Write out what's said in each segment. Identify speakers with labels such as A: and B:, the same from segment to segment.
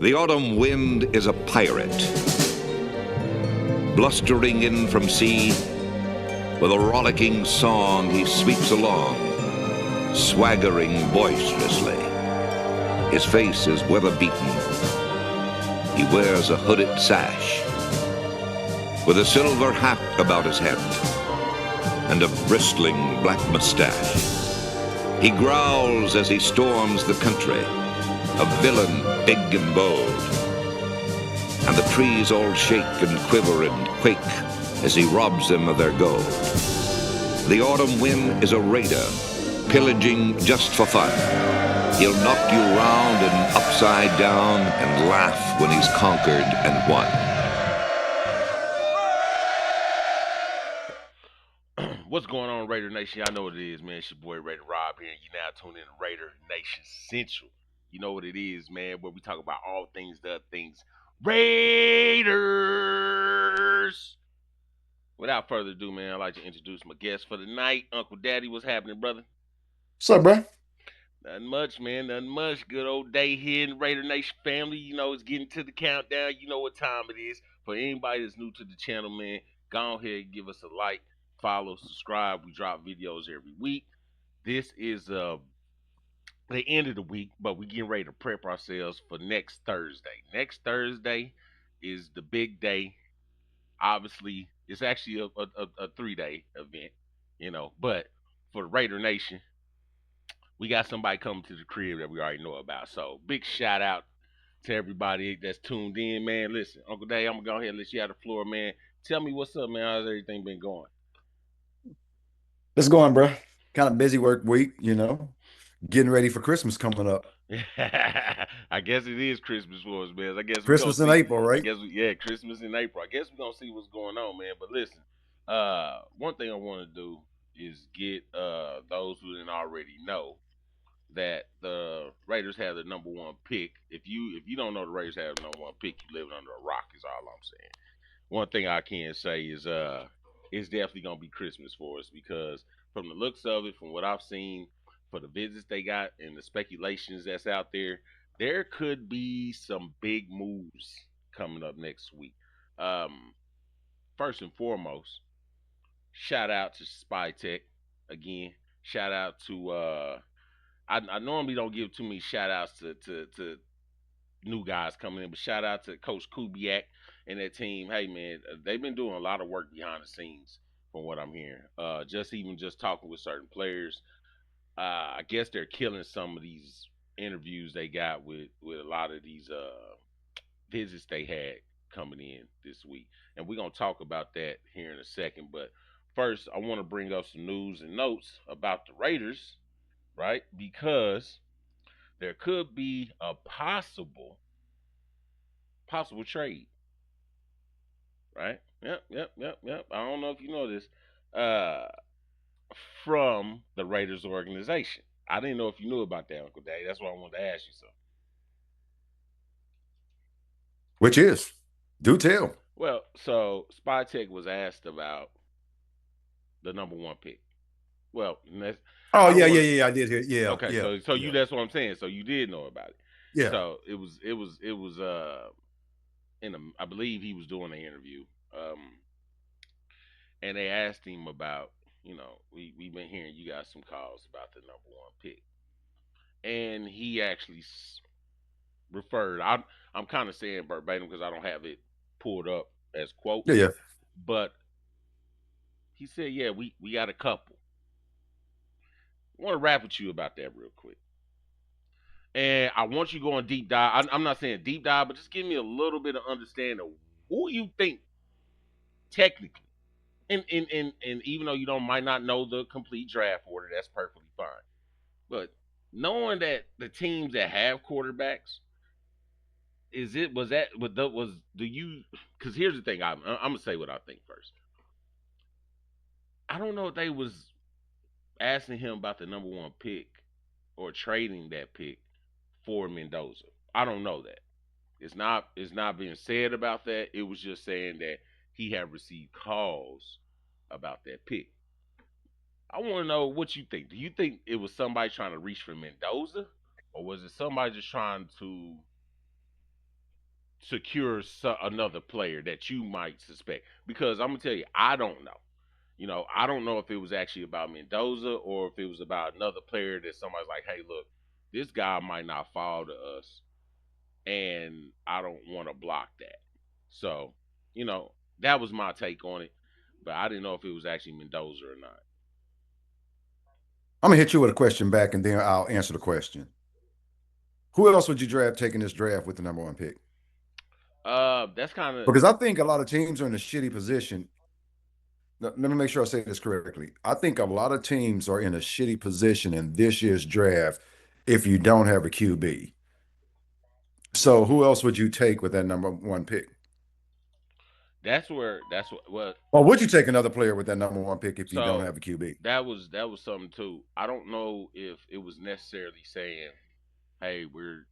A: The autumn wind is a pirate, blustering in from sea. With a rollicking song he sweeps along, swaggering boisterously. His face is weather-beaten. He wears a hooded sash, with a silver hat about his head, and a bristling black mustache. He growls as he storms the country, a villain big and bold. And the trees all shake and quiver and quake as he robs them of their gold. The autumn wind is a raider, pillaging just for fun. He'll knock you round and upside down and laugh when he's conquered and won.
B: What's going on, Raider Nation? I know what it is, man. It's your boy Raider Rob here, and you now tune in to Raider Nation Central. You know what it is, man, where we talk about all things, the other things Raiders. Without further ado, man, I'd like to introduce my guest for the night. Uncle Daddy, what's happening, brother?
C: What's up, bro?
B: Nothing much, man. Nothing much. Good old day here in the Raider Nation family. You know, it's getting to the countdown. You know what time it is. For anybody that's new to the channel, man, go ahead and give us a like, follow, subscribe. We drop videos every week. This is the end of the week, but we're getting ready to prep ourselves for next Thursday. Next Thursday is the big day. Obviously, it's actually a 3-day event, you know, but for the Raider Nation, we got somebody coming to the crib that we already know about. So big shout out to everybody that's tuned in, man. Listen, Uncle Dave, I'm gonna go ahead and let you have the floor, man. Tell me what's up, man. How's everything been going?
C: It's going, bro. Kind of busy work week, getting ready for Christmas coming up.
B: I guess it is Christmas for us, man. I guess
C: Christmas
B: we
C: in
B: gonna see.
C: April,
B: I
C: right?
B: guess Christmas in April. I guess we're gonna see what's going on, man. But listen, one thing I want to do is get those who didn't already know that the Raiders have the number one pick. If you don't know the Raiders have the number one pick, you living under a rock is all I'm saying. One thing I can say is it's definitely gonna be Christmas for us because from the looks of it, from what I've seen, for the visits they got and the speculations that's out there, there could be some big moves coming up next week. Um, First and foremost, shout out to Spy Tech again. Shout out to I normally don't give too many shout outs to new guys coming in, but shout out to Coach Kubiak and that team. Hey man, they've been doing a lot of work behind the scenes from what I'm hearing. Just talking with certain players. I guess they're killing some of these interviews they got with a lot of these visits they had coming in this week, and we're gonna talk about that here in a second. But first, I want to bring up some news and notes about the Raiders, right? Because there could be a possible trade, right? Yep. I don't know if you know this, uh, from the Raiders organization. I didn't know if you knew about that, Uncle Dave. That's why I wanted to ask you something.
C: Which is, do tell.
B: Well, so Spytech was asked about the number one pick. Well,
C: Oh,
B: I don't
C: yeah,
B: want
C: yeah,
B: to.
C: yeah. I did hear. Yeah,
B: Okay,
C: yeah,
B: so you
C: yeah,
B: that's what I'm saying. So you did know about it.
C: yeah.
B: So it was in a I believe he was doing an interview. And they asked him about, we've been hearing you got some calls about the number one pick, and he actually referred. I'm kind of saying verbatim because I don't have it pulled up as
C: Yeah,
B: quotes,
C: yeah.
B: but he said, "Yeah, we got a couple." I want to rap with you about that real quick, and I want you going deep dive. I'm not saying deep dive, but just give me a little bit of understanding of who you think technically. And even though you don't might not know the complete draft order, that's perfectly fine. But knowing that the teams that have quarterbacks, is it was that what the was do you? Because here's the thing, I'm gonna say what I think first. I don't know if they was asking him about the number one pick or trading that pick for Mendoza. I don't know that. It's not being said about that. It was just saying that he had received calls about that pick. I want to know what you think. Do you think it was somebody trying to reach for Mendoza, or was it somebody just trying to secure another player that you might suspect. Because I'm gonna tell you, I don't know. I don't know if it was actually about Mendoza or if it was about another player that somebody's like, hey, look, this guy might not fall to us, and I don't want to block that. So, you know, that was my take on it, but I didn't know if it was actually Mendoza or not.
C: I'm gonna hit you with a question back, and then I'll answer the question. Who else would you draft taking this draft with the number one pick?
B: That's kind of
C: Because I think a lot of teams are in a shitty position. Let me make sure I say this correctly. I think a lot of teams are in a shitty position in this year's draft if you don't have a QB. So who else would you take with that number one pick?
B: that's what well.
C: Or would you take another player with that number one pick if you don't
B: So
C: have a QB?
B: that was something too. I don't know if it was necessarily saying, hey, we're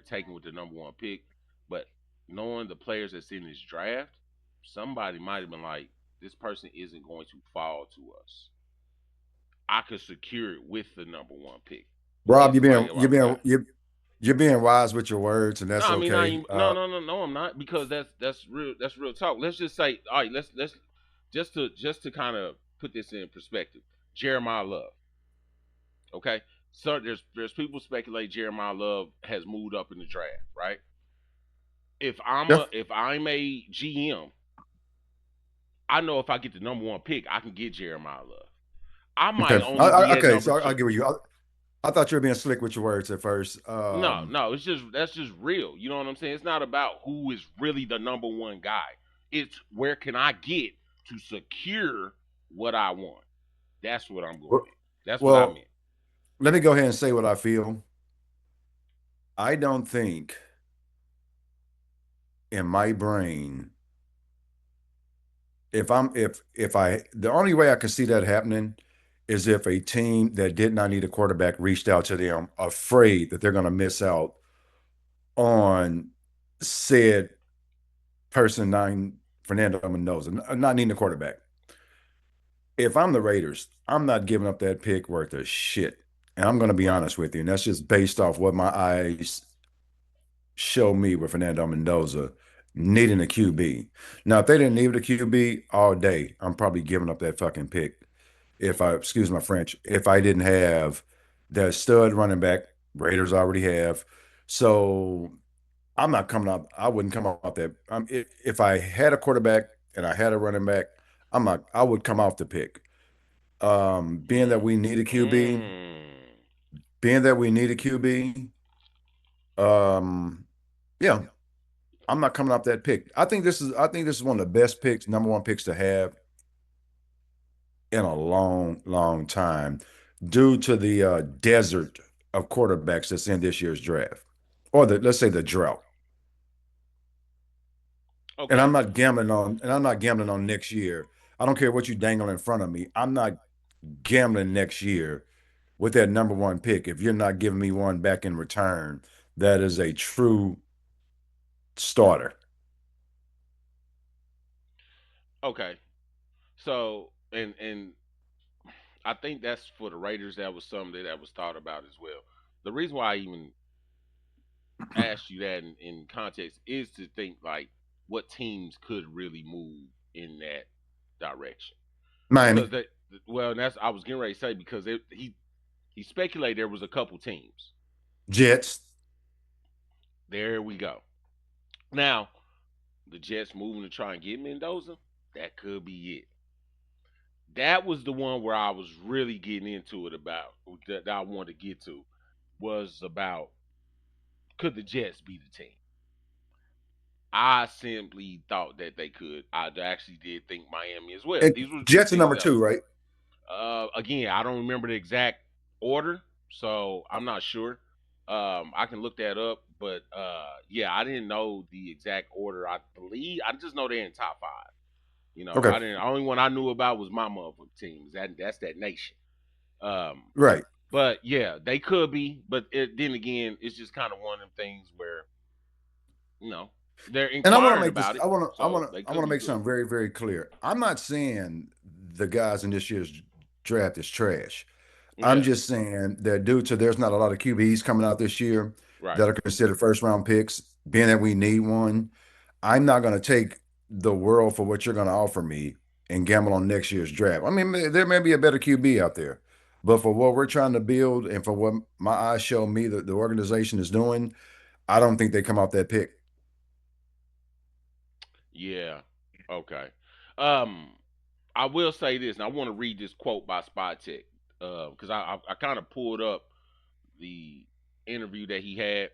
B: taking with the number one pick, but knowing the players that's in this draft, somebody might have been like, this person isn't going to fall to us. I could secure it with the number one pick.
C: Rob,
B: Is probably what I forgot.
C: you're being wise with your words, and
B: No,
C: that's
B: I mean, not
C: okay.
B: even, no, no, no, no. I'm not, because that's real talk. Let's just say, all right, let's just to kind of put this in perspective. Jeremiah Love, okay. So there's people speculate Jeremiah Love has moved up in the draft, right?
C: Yeah.
B: If I'm a GM, I know if I get the number one pick, I can get Jeremiah Love. I might
C: Okay.
B: only be at
C: Okay.
B: number
C: So I'll
B: two.
C: give you. I thought you were being slick with your words at first.
B: No, no, it's just that's just real. You know what I'm saying? It's not about who is really the number one guy. It's where can I get to secure what I want. That's what I'm going at. That's what I
C: Well,
B: meant.
C: let me go ahead and say what I feel. I don't think in my brain, if I the only way I can see that happening is if a team that did not need a quarterback reached out to them, afraid that they're going to miss out on said person nine Fernando Mendoza, not needing a quarterback. If I'm the Raiders, I'm not giving up that pick worth of shit. And I'm going to be
B: Right.
C: honest with you. And that's just based off what my eyes show me with Fernando Mendoza needing a QB. Now, if they didn't need a QB all day, I'm probably giving up that fucking pick. If I,
B: Okay.
C: excuse my French, if I didn't have the stud running back, Raiders already have. So I'm not coming up. I wouldn't come off that. If I had a quarterback and I had a running back, I'm not. I would come off the pick. Being that
B: Mm.
C: we need a QB,
B: Mm.
C: being that we need a QB, um, yeah, I'm not coming off that pick. I think this is one of the best picks, number one picks to have in a long, long time, due to the desert of quarterbacks that's in this year's draft, or the let's say the drought.
B: Okay.
C: And I'm not gambling on next year. I don't care what you dangle in front of me. I'm not gambling next year with that number one pick if you're not giving me one back in return. That is a true starter.
B: Okay. So and I think that's for the Raiders. That was something that was thought about as well. The reason why I even asked you that in context is to think like what teams could really move in that direction. Because
C: Miami,
B: that, well, that's I was getting ready to say, because he speculated there was a couple teams.
C: Jets.
B: There we go. Now the Jets moving to try and get Mendoza, that could be it. That was the one where I was really getting into it about, that I wanted to get to, was about, could the Jets be the team? I simply thought that they could. I actually did think Miami as well.
C: And
B: These were two
C: Jets are
B: teams
C: number
B: that,
C: two, right?
B: again, I don't remember the exact order, so I'm not sure. I can look that up, but yeah, I didn't know the exact order. I believe I just know they're in top five.
C: Okay,
B: I didn't. The only one I knew about was my motherfucking teams. That's that nation. Um,
C: right.
B: but yeah, they could be. But then again, it's just kind of one of them things where you know they're
C: And I want to
B: inquiring
C: make this.
B: about it, so they
C: I
B: could
C: want to
B: be
C: make
B: good.
C: something very, very clear. I'm not saying the guys in this year's draft is trash. I'm
B: Yeah,
C: just saying that due to there's not a lot of QBs coming out this year
B: right.
C: that are considered first round picks. being that we need one, I'm not going to take the world for what you're going to offer me and gamble on next year's draft. I mean, there may be a better QB out there, but for what we're trying to build and for what my eyes show me that the organization is doing, I don't think they come off that pick.
B: Yeah. Okay. Um, I will say this, and I want to read this quote by Spot Tech because I kind of pulled up the interview that he had,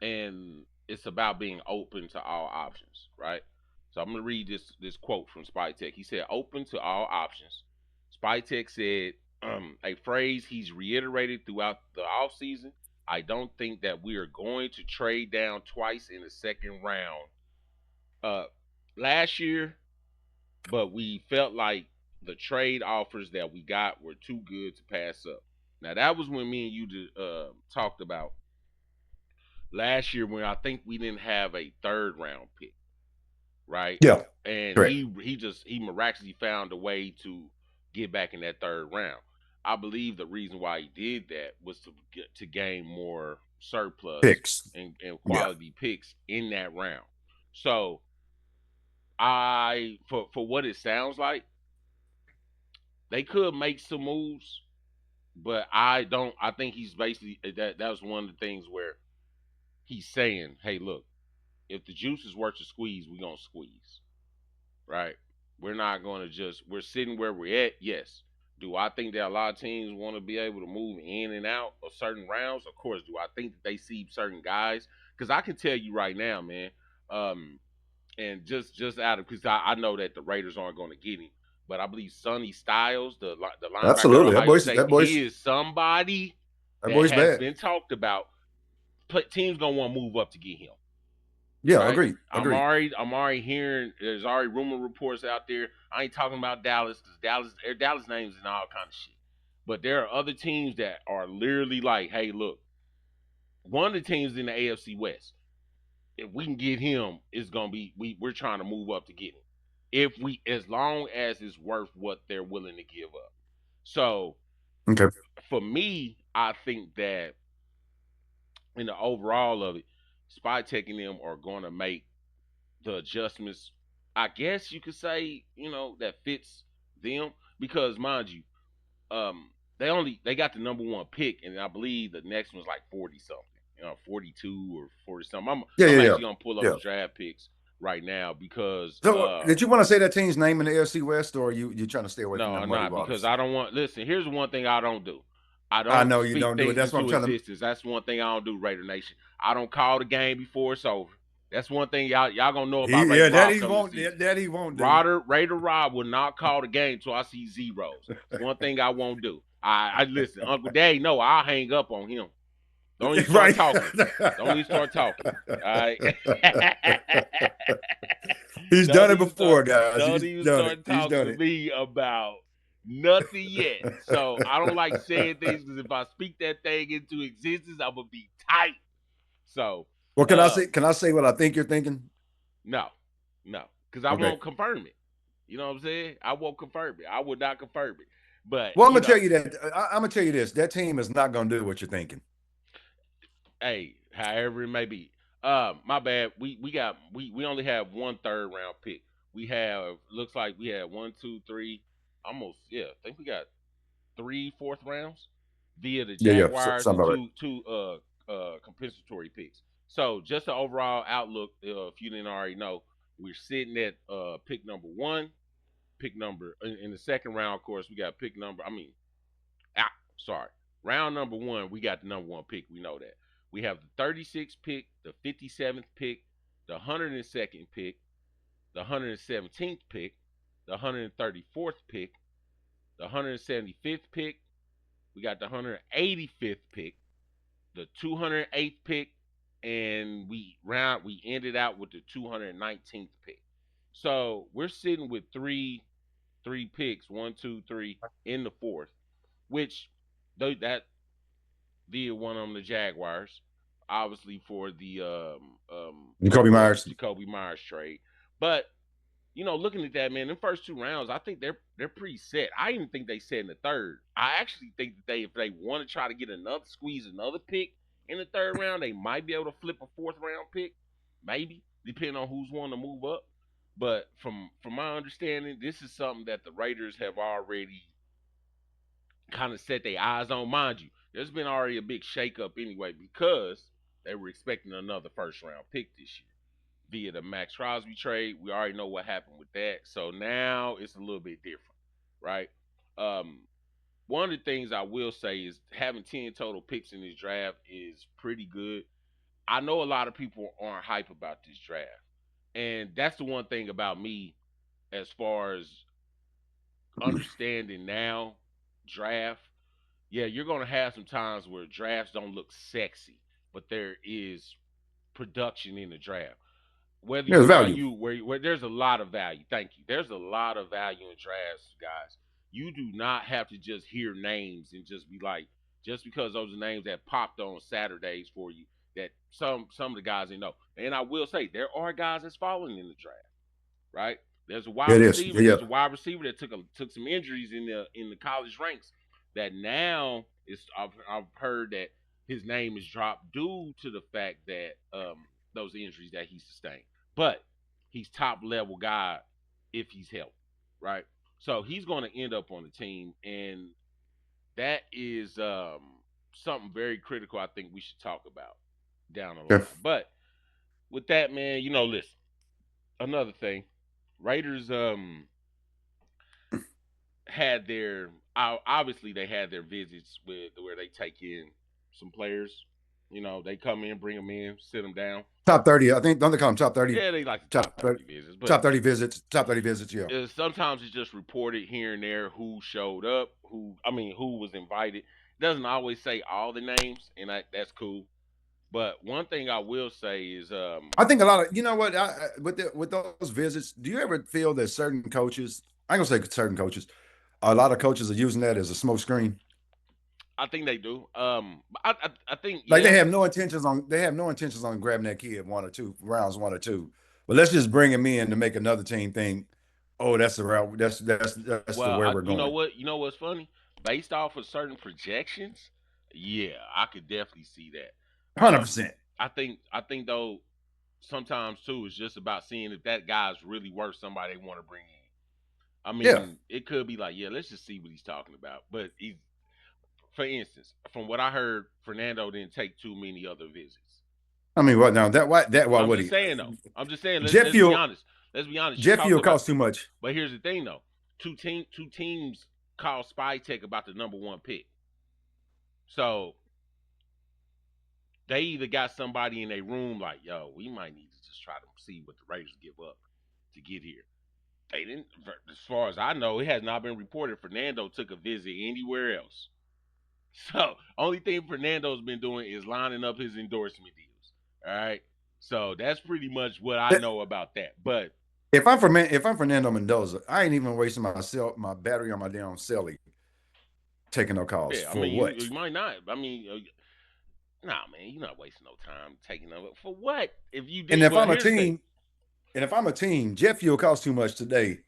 B: and it's about being open to all options, right? So I'm gonna read this quote from Spike Tech. He said, "Open to all options." Spike Tech said, a phrase he's reiterated throughout the offseason. I don't think that we are going to trade down twice in the second round. Uh, last year, but we felt like the trade offers that we got were too good to pass up. Now that was when me and you talked about last year when I think we didn't have a third round pick, right?
C: Yeah,
B: And
C: correct.
B: he miraculously found a way to get back in that third round. I believe the reason why he did that was to gain more surplus
C: Picks.
B: and
C: Yeah.
B: quality picks in that round. So I for what it sounds like, they could make some moves, but I don't. I think he's basically that was one of the things where he's saying, "Hey, look, if the juice is worth the squeeze, we're gonna squeeze, right? We're not gonna we're sitting where we're at. Yes. Do I think that a lot of teams want to be able to move in and out of certain rounds? Of course. Do I think that they see certain guys? Because I can tell you right now, man. Um, and just out of because I know that the Raiders aren't going to get him, but I believe Sonny Styles, the linebacker at
C: Absolutely.
B: Ohio State,
C: That boy's
B: he is somebody
C: that
B: that
C: boy's
B: has
C: bad.
B: been talked about. Teams gonna want to move up to get him,
C: Yeah,
B: right?
C: agreed. Agreed.
B: I'm already hearing there's already rumor reports out there. I ain't talking about Dallas because Dallas names and all kind of shit. But there are other teams that are literally like, hey, look, one of the teams in the AFC West, if we can get him, it's gonna be we're trying to move up to get him. If we as long as it's worth what they're willing to give up. So
C: Okay.
B: for me, I think that in the overall of it, Spy taking them are gonna make the adjustments, I guess you could say, that fits them because mind you, they got the number one pick, and I believe the next one's like 40 something, 42 or 40 something.
C: Yeah,
B: I'm
C: yeah, yeah.
B: actually gonna pull up
C: Yeah.
B: the draft picks right now because
C: So, did you want to say that team's name in the AFC West, or you trying to stay away from
B: no,
C: them
B: I'm
C: muddy
B: not because
C: waters?
B: I don't want. Listen, here's one thing I don't do. I
C: I
B: don't
C: know you
B: speak
C: don't do it.
B: things
C: That's what I'm
B: into
C: trying to.
B: existence. That's one thing I don't do, Raider Nation. I don't call the game before it's over. That's one thing y'all gonna know about Raider
C: Yeah, that
B: Rob
C: he
B: coming to
C: won't.
B: season.
C: That he won't do.
B: Raider Rob will not call the game till I see zeros. It's one thing I won't do. I listen, Uncle Daddy, no, I'll hang up on him. Don't even start
C: Right.
B: talking. Don't even start talking. All right.
C: He's
B: don't
C: done it
B: even start.
C: before, guys.
B: Don't
C: He's
B: even
C: done it.
B: start
C: He's
B: talking
C: done
B: to
C: it.
B: me about nothing yet. So I don't like saying things because if I speak that thing into existence, I'm gonna be tight. So,
C: Well, can I say?
B: um,
C: Can I say what I think you're thinking?
B: no, no, because I
C: Okay.
B: won't confirm it. You know what I'm saying? I won't confirm it. I would not confirm it. But
C: Well, I'm gonna tell you that. I'm gonna tell you this. That team is not gonna do what you're thinking.
B: hey, however it may be. My bad. We only have one third round pick. We have looks like we had one, two, three, almost I think we got three fourth rounds via the
C: Yeah, yeah.
B: Jaguars
C: Sounds
B: and
C: about right.
B: two compensatory picks. So just the overall outlook, if you didn't already know, we're sitting at pick number one, pick number in the second round. Of course, we got pick number. Sorry, round number one, we got the number one pick. We know that. We have the 36th pick, the 57th pick, the 102nd pick, the 117th pick, the 134th pick, the 175th pick. We got the 185th pick, the 208th pick, and we ended out with the 219th pick. So we're sitting with three picks, one, two, three in the fourth, which that via one of them the Jaguars, obviously for the
C: Jacoby Myers.
B: Jacoby Myers trade. But looking at that, man, the first two rounds, I think they're pretty set. I even think they set in the third. I actually think that if they want to try to get squeeze another pick in the third round. They might be able to flip a fourth round pick, maybe, depending on who's wanting to move up. But from my understanding, this is something that the Raiders have already kind of set their eyes on. Mind you, there's been already a big shakeup anyway because they were expecting another first round pick this year via the Max Crosby trade. We already know what happened with that. So now it's a little bit different, right? Um, One of the things I will say is having 10 total picks in this draft is pretty good. I know a lot of people aren't hype about this draft. And that's the one thing about me as far as understanding now draft. Yeah, you're going to have some times where drafts don't look sexy, but there is production in the draft. Whether
C: There's
B: you
C: value.
B: value where there's a lot of value. Thank you. There's a lot of value in drafts, guys. You do not have to just hear names and just be like, just because those are names that popped on Saturdays for you, that some of the guys they know. And I will say there are guys that's falling in the draft, right? There's a wide
C: It is.
B: receiver.
C: Yeah, yeah.
B: There's a wide receiver that took some injuries in the college ranks. That now is I've heard that his name is dropped due to the fact that those injuries that he sustained. But he's top level guy if he's healthy, right? So he's going to end up on the team, and that is something very critical. I think we should talk about down the line.
C: Okay.
B: But with that, man, listen. Another thing, Raiders had their obviously they had their visits with where they take in some players. They come in, bring them in, sit them down.
C: Top 30. I think, don't they call them top 30?
B: Yeah, they like the top 30 visits. But
C: top 30 visits. Top 30 visits, yeah.
B: Sometimes it's just reported here and there who showed up, who was invited. It doesn't always say all the names, and that's cool. But one thing I will say is,
C: I think a lot of with those visits, do you ever feel that certain coaches, I ain't gonna say certain coaches, a lot of coaches are using that as a smoke screen?
B: I think they do. I think
C: Like they have no intentions on grabbing that kid one or two rounds, but let's just bring him in to make another team think, oh, that's the route, that's the way we're going.
B: You know what's funny? Based off of certain projections, yeah, I could definitely see that.
C: 100%.
B: I think though sometimes too it's just about seeing if that guy's really worth somebody they want to bring in. I mean, it could be like, yeah, let's just see what he's talking about. But for instance, from what I heard, Fernando didn't take too many other visits.
C: I mean, what now? Why
B: I'm
C: would
B: just
C: he?
B: saying though. I'm just saying. Let's be honest. Let's be honest.
C: Jet fuel costs too much.
B: But here's the thing though. Two teams called Spy Tech about the number one pick. So they either got somebody in their room like, yo, we might need to just try to see what the Raiders give up to get here. They didn't, as far as I know, it has not been reported Fernando took a visit anywhere else. So only thing Fernando's been doing is lining up his endorsement deals. All right. So that's pretty much what I know about that. But
C: if I'm Fernando Mendoza, I ain't even wasting my battery on my damn celly taking no calls.
B: Yeah,
C: for what?
B: You might not. I mean, nah, man, you're not wasting no time taking over. For what? If you did,
C: and if I'm a team, jet fuel costs too much today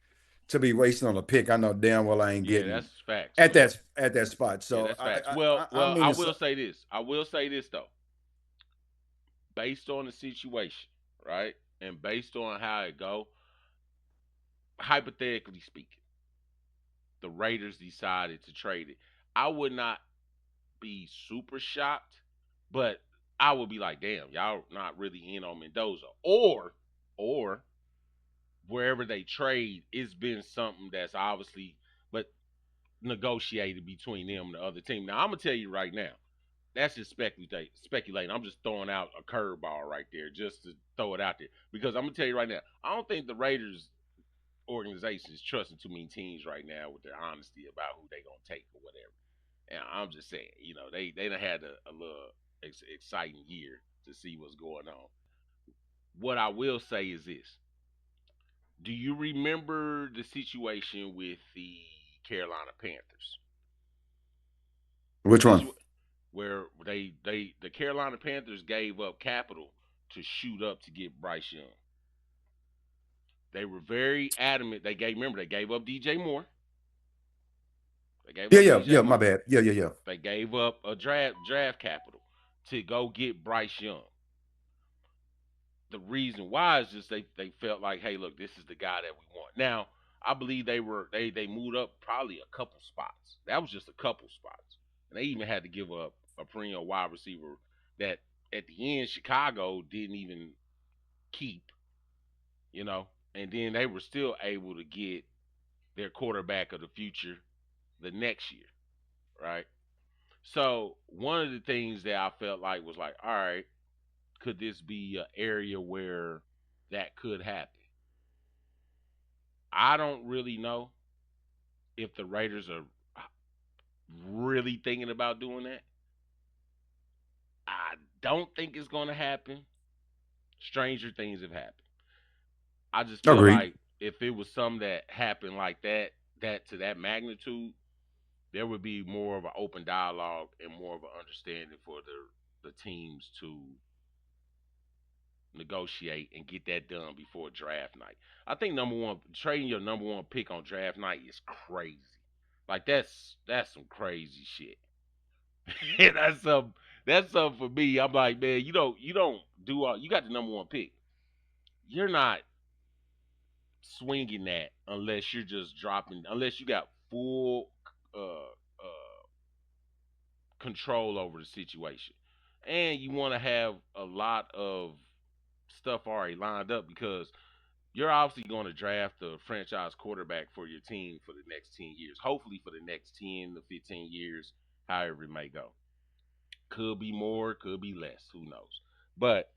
C: to be wasting on a pick. I know damn well I ain't getting.
B: That's facts.
C: At that spot. So
B: that's facts. I will say this. I will say this though. Based on the situation, right, and based on how it go, hypothetically speaking, the Raiders decided to trade it. I would not be super shocked, but I would be like, damn, y'all not really in on Mendoza. Or wherever they trade, it's been something that's obviously but negotiated between them and the other team. Now I'm gonna tell you right now, that's just speculating. I'm just throwing out a curveball right there just to throw it out there. Because I'm gonna tell you right now, I don't think the Raiders organization is trusting too many teams right now with their honesty about who they gonna take or whatever. And I'm just saying, they done had a little exciting year to see what's going on. What I will say is this: do you remember the situation with the Carolina Panthers?
C: Which one?
B: Where the Carolina Panthers gave up capital to shoot up to get Bryce Young. They were very adamant. They gave up DJ Moore.
C: Yeah. My bad. Yeah.
B: They gave up a draft capital to go get Bryce Young. The reason why is just they felt like, hey, look, this is the guy that we want. Now, I believe they moved up probably a couple spots. That was just a couple spots. And they even had to give up a perennial wide receiver that at the end Chicago didn't even keep, you know. And then they were still able to get their quarterback of the future the next year, right? So one of the things that I felt like was like, all right, could this be an area where that could happen? I don't really know if the Raiders are really thinking about doing that. I don't think it's going to happen. Stranger things have happened. I just feel
C: Agreed.
B: like if it was something that happened like that, that to that magnitude, there would be more of an open dialogue and more of an understanding for the teams to negotiate and get that done before draft night. I think number one, trading your number one pick on draft night is crazy. Like that's some crazy shit. And that's something for me. I'm like, man, you don't do all. You got the number one pick. You're not swinging that unless you're just dropping. Unless you got full control over the situation, and you want to have a lot of stuff already lined up because you're obviously going to draft a franchise quarterback for your team for the next 10 years. Hopefully for the next 10 to 15 years, however it may go. Could be more, could be less, who knows. But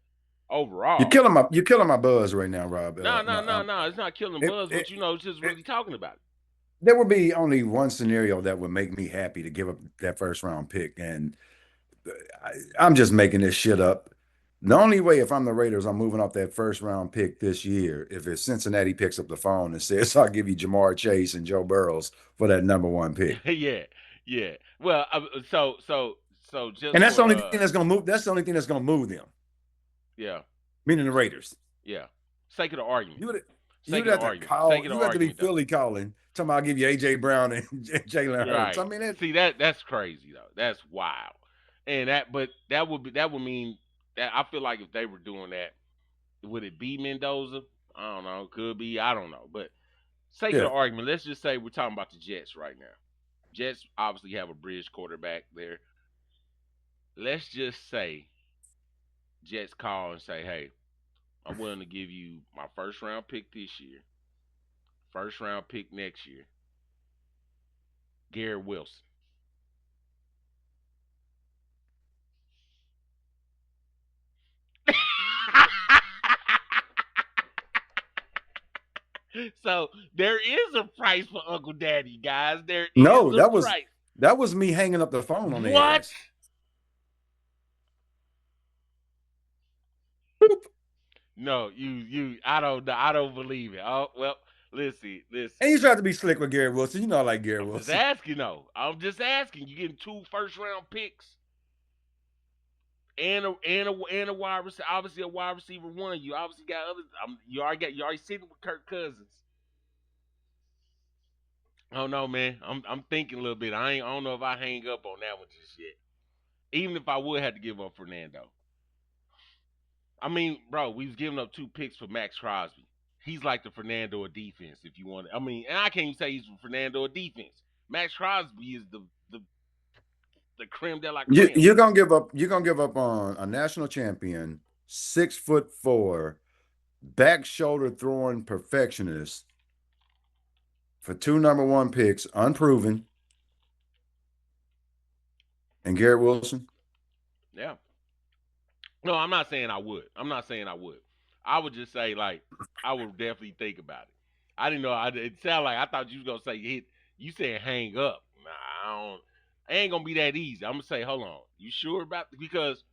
B: overall,
C: You're killing my buzz right now, Rob.
B: no, no,
C: No,
B: no, no. It's not killing
C: it,
B: buzz,
C: it,
B: but it's just
C: it,
B: really talking about it.
C: there would be only one scenario that would make me happy to give up that first round pick, and I'm just making this shit up. The only way, if I'm the Raiders, I'm moving off that first round pick this year. If it's Cincinnati picks up the phone and says, "I'll give you Jamar Chase and Joe Burrows for that number one pick,"
B: Yeah, yeah. Well, so just
C: and that's
B: for
C: the only thing that's gonna move. That's the only thing that's gonna move them,
B: yeah,
C: meaning the Raiders.
B: yeah. Sake of the argument.
C: You would
B: Sake
C: you'd
B: of the
C: have to
B: argument. Sake
C: call.
B: of the
C: You have to be
B: argument, though.
C: Philly calling. Talking about I'll give you AJ Brown and Jalen Hurts. I
B: Right.
C: mean,
B: See that's crazy though. That's wild. And but that would mean that I feel like if they were doing that, would it be Mendoza? I don't know. Could be. I don't know. But sake of
C: yeah.
B: the argument, let's just say we're talking about the Jets right now. Jets obviously have a bridge quarterback there. Let's just say Jets call and say, "Hey, I'm willing to give you my first round pick this year, first round pick next year, Garrett Wilson." So there is a price for Uncle Daddy, guys. There is
C: No,
B: a price.
C: that was me hanging up the phone on their
B: What?
C: ass.
B: No, I don't know. I don't believe it. Oh well, listen.
C: And you tried to be slick with Garrett Wilson. You know I like Garrett
B: I'm just
C: Wilson.
B: asking though. I'm just asking. You getting two first round picks and a wide receiver. Obviously a wide receiver one. You obviously got others. You already sitting with Kirk Cousins. I don't know, man. I'm thinking a little bit. I don't know if I hang up on that one just yet. Even if I would have to give up Fernando. I mean, bro, we was giving up two picks for Max Crosby. He's like the Fernando of defense, if you want it. I mean, and I can't even say he's the Fernando of defense. Max Crosby is the creme de la creme.
C: You're gonna give up. You're gonna give up on a national champion, 6'4", back shoulder throwing perfectionist for two number one picks, unproven, and Garrett Wilson.
B: Yeah. No, I'm not saying I would. I'm not saying I would. I would just say like I would definitely think about it. I didn't know. It sounded like I thought you was gonna say hit. You said hang up. Nah, I don't. It ain't gonna be that easy. I'm gonna say, hold on. You sure about because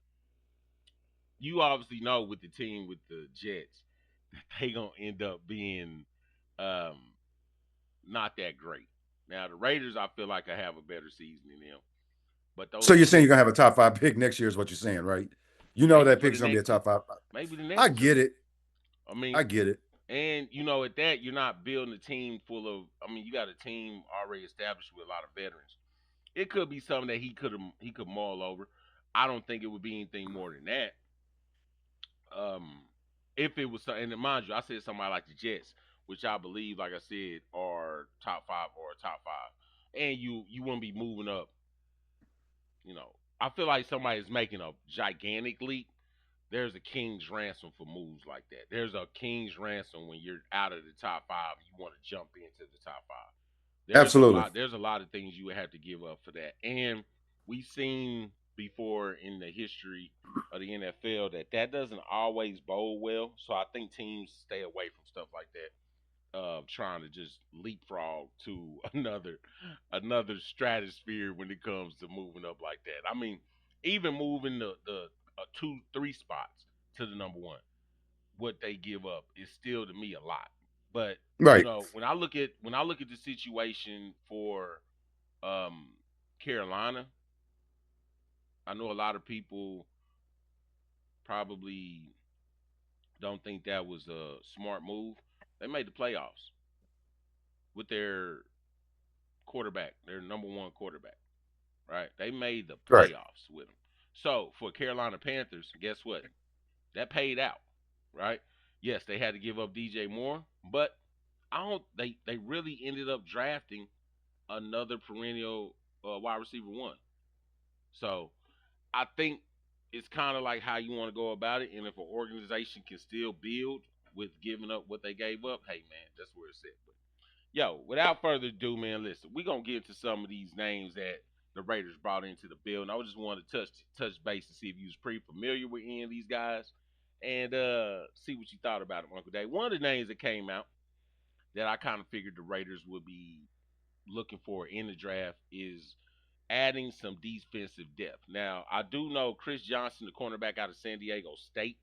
B: you obviously know with the team with the Jets, they gonna end up being um, not that great. Now the Raiders, I feel like I have a better season than them, but
C: So
B: those
C: you're saying you're
B: Jets
C: gonna have a top five pick next year, is what you're saying, right? You know
B: maybe
C: that
B: for the
C: pick's gonna be a
B: next,
C: top five.
B: maybe the
C: I
B: next two.
C: get it.
B: I mean,
C: I get it.
B: and at that you're not building a team full of. I mean, you got a team already established with a lot of veterans. It could be something that he could mull over. I don't think it would be anything more than that. Um, if it was, and mind you, I said somebody like the Jets, which I believe, like I said, are top five or top five, and you wouldn't be moving up. You know, I feel like somebody's making a gigantic leap. There's a king's ransom for moves like that. There's a king's ransom when you're out of the top five. You want to jump into the top five. There's a
C: Absolutely.
B: lot. There's a lot of things you would have to give up for that. And we've seen before in the history of the NFL that that doesn't always bode well. So I think teams stay away from stuff like that. Trying to just leapfrog to another stratosphere when it comes to moving up like that. I mean, even moving the 2 3 spots to the number one, what they give up is still to me a lot. But you
C: Right.
B: know, when I look at the situation for um, Carolina, I know a lot of people probably don't think that was a smart move. They made the playoffs with their quarterback, their number one quarterback, right? They made the
C: Right.
B: playoffs with him. So for Carolina Panthers, guess what? That paid out, right? Yes, they had to give up DJ Moore, but I don't. They really ended up drafting another perennial wide receiver one. So I think it's kind of like how you want to go about it, and if an organization can still build with giving up what they gave up, hey man, that's where it's at. But yo, without further ado, man, listen, we're gonna get into some of these names that the Raiders brought into the building. I just wanted to touch base to see if you was pretty familiar with any of these guys and see what you thought about them, Uncle Dave. One of the names that came out that I kind of figured the Raiders would be looking for in the draft is adding some defensive depth. Now, I do know Chris Johnson, the cornerback out of San Diego State,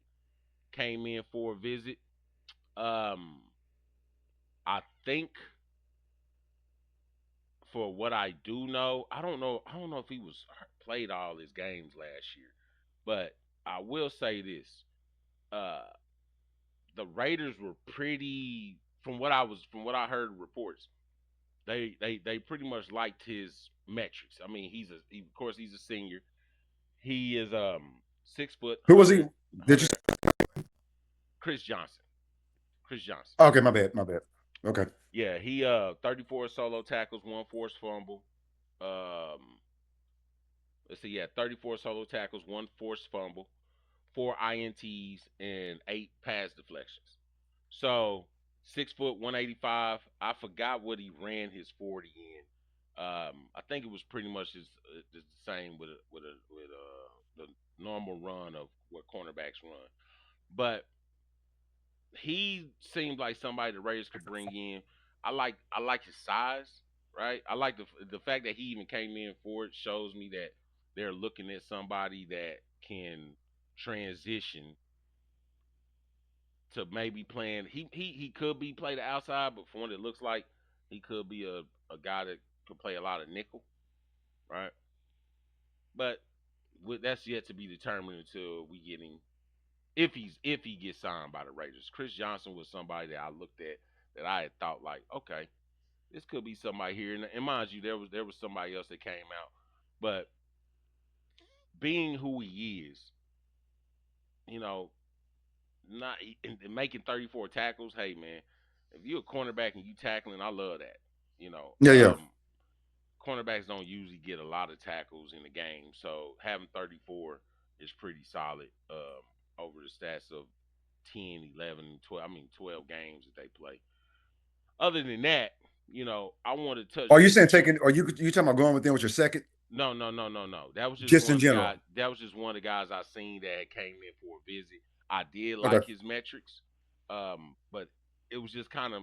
B: came in for a visit. Um, I think for what I do know, I don't know. I don't know if he was played all his games last year, but I will say this: uh, the Raiders were pretty, from what I heard reports. They pretty much liked his metrics. I mean, of course he's a senior. He is 6 foot,
C: Who was he? Did you?
B: Chris Johnson. Chris Johnson.
C: Okay, my bad. My bad. Okay.
B: Yeah, he 34 solo tackles, one forced fumble. Um, let's see, yeah, 34 solo tackles, one forced fumble, four INTs, and 8 pass deflections. So 6 foot, 185. I forgot what he ran his 40 in. I think it was pretty much the same with the normal run of what cornerbacks run. But he seemed like somebody the Raiders could bring in. I like his size, right? I like the fact that he even came in for it shows me that they're looking at somebody that can transition to maybe playing. He could be play the outside, but from what it looks like, he could be a guy that could play a lot of nickel, right? But that's yet to be determined until we get him if he gets signed by the Raiders. Chris Johnson was somebody that I looked at that I had thought like, okay, this could be somebody here. And mind you, there was somebody else that came out, but being who he is, you know, not and making 34 tackles. Hey man, if you're a cornerback and you tackling, I love that. You know,
C: Yeah, yeah.
B: cornerbacks don't usually get a lot of tackles in the game, so having 34 is pretty solid over the stats of 10, 11, 12. I mean 12 games that they play. Other than that, I want to touch
C: Are you
B: base
C: saying
B: with you.
C: taking? Are you talking about going with them with your second?
B: No, no, no, no, no. That was just
C: Just
B: one
C: in
B: of the guys.
C: general.
B: That was just one of the guys I seen that came in for a visit. I did
C: Okay.
B: like his metrics, but it was just kind of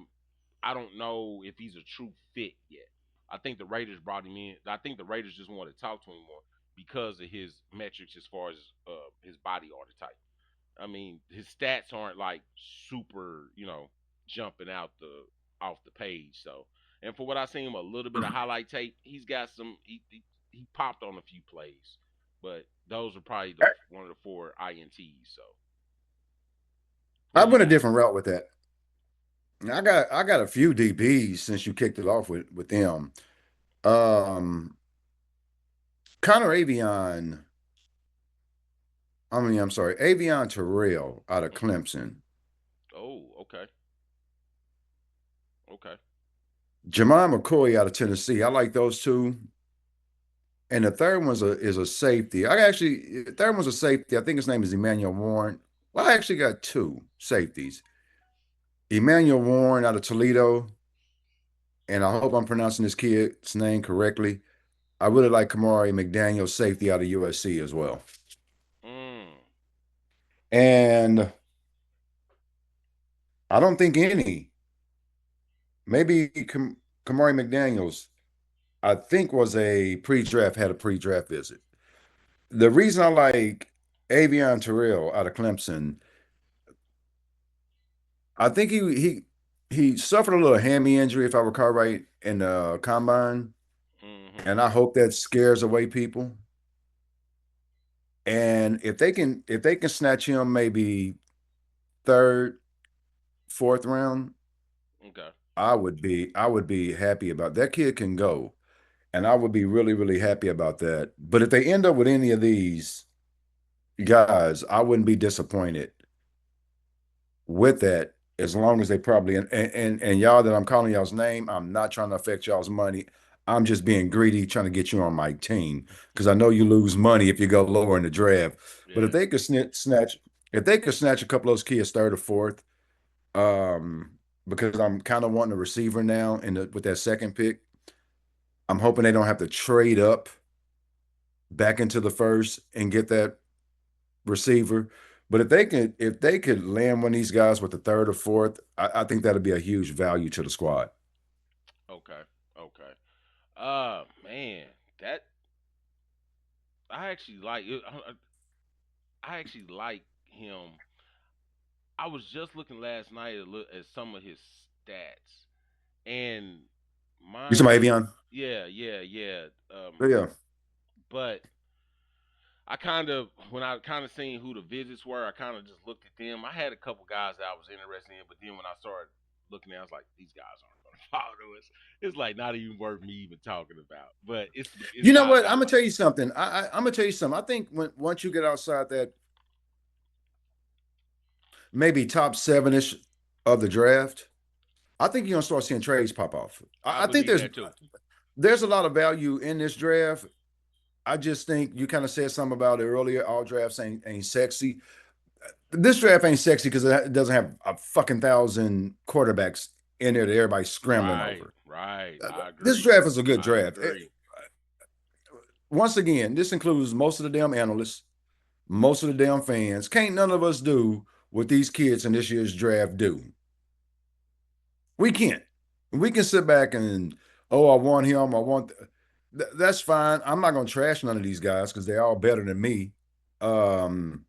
B: I don't know if he's a true fit yet. I think the Raiders brought him in. I think the Raiders just want to talk to him more because of his metrics as far as his body archetype. I mean, his stats aren't like super, jumping out the off the page. So, and for what I seen him a little bit of highlight tape, he's got some. He popped on a few plays, but those are probably one of the 4 INTs. So,
C: I
B: what you
C: went a
B: got?
C: different route with that. I got a few DBs since you kicked it off with them. Um, Connor Avion I'm sorry, Avion Terrell out of
B: Mhm.
C: Clemson,
B: Oh, okay. Okay.
C: Jemima McCoy out of Tennessee. I like those two. And the third one's a safety. Third one's a safety. I think his name is Emmanuel Warren. Well, I actually got two safeties. Emmanuel Warren out of Toledo, and I hope I'm pronouncing this kid's name correctly. I really like Kamari McDaniel, safety out of USC as well.
B: Mm.
C: And I don't think any, maybe Kamari McDaniels, I think had a pre-draft visit. The reason I like Avion Terrell out of Clemson, I think he suffered a little hammy injury, if I recall right, in the combine,
B: Mhm.
C: and I hope that scares away people. And if they can snatch him maybe third, fourth round,
B: Okay.
C: I would be happy about that. Kid can go, and I would be really really happy about that. But if they end up with any of these guys, I wouldn't be disappointed with that, as long as they probably and y'all that I'm calling y'all's name, I'm not trying to affect y'all's money. I'm just being greedy, trying to get you on my team because I know you lose money if you go lower in the draft. But
B: Yeah.
C: if they could snatch a couple of those kids third or fourth, because I'm kind of wanting a receiver now with that second pick. I'm hoping they don't have to trade up back into the first and get that receiver. But if they could land one of these guys with the third or fourth, I think that'd be a huge value to the squad.
B: Okay. Okay. Man, that I actually like. I actually like him. I was just looking last night at some of his stats, and
C: You
B: mine
C: talking
B: was
C: about Avion?
B: yeah, yeah, yeah.
C: Yeah.
B: But I kind of when I kind of seen who the visits were, I kind of just looked at them. I had a couple guys that I was interested in, but then when I started looking at, it, I was like, these guys aren't going to follow us. It's like not even worth me even talking about. But it's
C: You know
B: guys
C: what?
B: I
C: I'm gonna
B: like.
C: tell you something. I'm gonna tell you something. I think once you get outside that maybe top seven ish of the draft, I think you're gonna start seeing trades pop off.
B: I
C: I think
B: believe that too.
C: there's a lot of value in this draft. I just think you kind of said something about it earlier. All drafts ain't sexy. This draft ain't sexy because it doesn't have a fucking thousand quarterbacks in there that everybody's scrambling
B: Right,
C: over.
B: right. I
C: This
B: agree.
C: draft is a good
B: I
C: draft.
B: agree.
C: Once again, this includes most of the damn analysts, most of the damn fans. Can't none of us do what these kids in this year's draft do. We can't. We can sit back and, oh, I want him. That's fine. I'm not gonna trash none of these guys because they're all better than me. Um,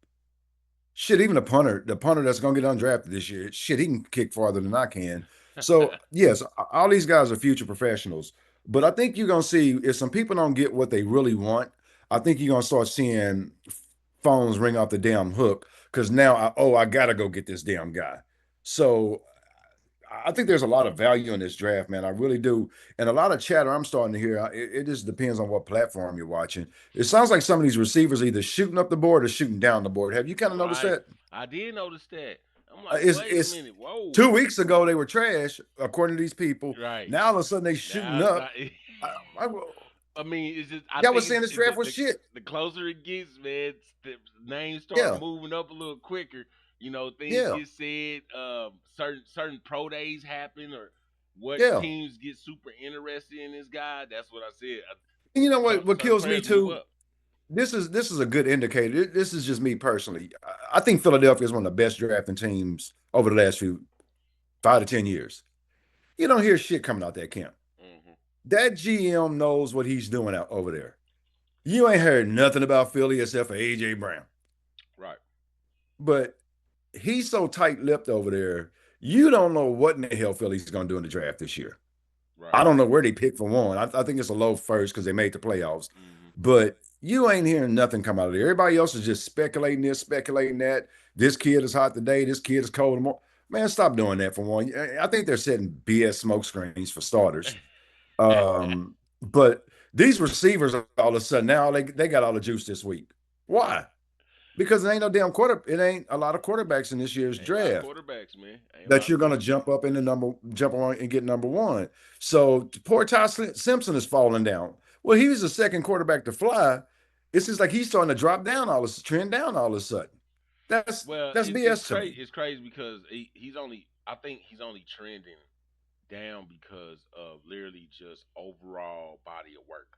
C: Shit, even the punter that's gonna get undrafted this year, shit, he can kick farther than I can. So yes, all these guys are future professionals. But I think you're gonna see if some people don't get what they really want, I think you're gonna start seeing phones ring off the damn hook because now I gotta go get this damn guy. So I think there's a lot of value in this draft, man. I really do. And a lot of chatter I'm starting to hear, it just depends on what platform you're watching. It sounds like some of these receivers are either shooting up the board or shooting down the board. Have you kind of noticed
B: Right.
C: that?
B: I did notice that. I'm like, wait a
C: It's
B: minute. Whoa.
C: 2 weeks ago they were trash, according to these people.
B: Right.
C: Now all of a sudden they shooting
B: Now, now
C: up. I,
B: I mean, it's just I
C: y'all was
B: think
C: saying this
B: it's
C: draft was shit.
B: the closer it gets, man, the names start
C: Yeah,
B: moving up a little quicker. You know, things
C: yeah,
B: get said. Certain pro days happen, or what
C: yeah.
B: teams get super interested in this guy. That's what I said.
C: And you know what? What
B: Certain
C: kills me
B: players move
C: too.
B: up.
C: This is a good indicator. This is just me personally. I think Philadelphia is one of the best drafting teams over the last 5 to 10 years. You don't hear shit coming out that camp.
B: Hmm.
C: That GM knows what he's doing out over there. You ain't heard nothing about Philly except for AJ Brown.
B: Right.
C: But he's so tight-lipped over there. You don't know what in the hell Philly's going to do in the draft this year. I
B: Right.
C: don't know where they picked for one. I think it's a low first because they made the playoffs.
B: Hmm.
C: But you ain't hearing nothing come out of there. Everybody else is just speculating this, speculating that. This kid is hot today. This kid is cold tomorrow. Man, stop doing that for one. I think they're setting BS smoke screens for starters. But these receivers all of a sudden now they got all the juice this week. Why? Because it ain't no damn it ain't a lot of quarterbacks in this year's
B: Ain't a lot of
C: draft
B: quarterbacks, man. Ain't a lot
C: that
B: of
C: you're gonna jump up in the jump on and get number one. So poor Ty Simpson is falling down. Well, he was the second quarterback to fly. It's just like he's starting to drop down trend down all of a sudden. That's
B: Well,
C: that's
B: it's
C: BS to
B: crazy.
C: me.
B: It's crazy because he's only. I think he's only trending down because of literally just overall body of work.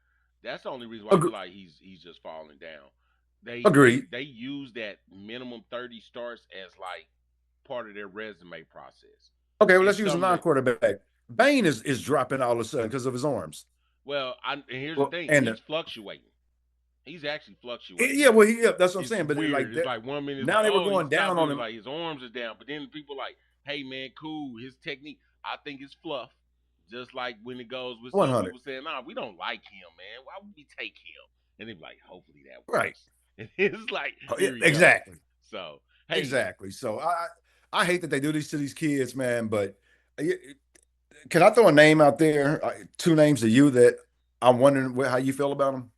B: That's the only reason why I feel
C: Agre-
B: like he's just falling down. They they
C: Agreed.
B: they use that minimum 30 starts as like part of their resume process.
C: Okay, well,
B: It's
C: let's use a
B: something that
C: non-quarterback. Bain is dropping all of a sudden because of his arms.
B: and here's the
C: Well,
B: thing,
C: and
B: he's fluctuating. He's actually fluctuating
C: yeah,
B: now.
C: well, that's what I'm
B: It's
C: saying. But it, like
B: weird. It's
C: that,
B: like 1 minute it's
C: now
B: like,
C: they were
B: oh, he
C: going
B: stopped
C: down on
B: doing it,
C: him.
B: like his arms are down. But then people like, hey man, cool, his technique. I think it's fluff. Just like when it goes with some
C: 100.
B: people saying, nah, we don't like him, man. Why would we take him? And they be like, hopefully that
C: Right.
B: works. And it's like,
C: Oh, yeah,
B: here we go.
C: exactly.
B: So hey,
C: Exactly. So I hate that they do this to these kids, man. But can I throw a name out there? Two names to you that I'm wondering how you feel about them.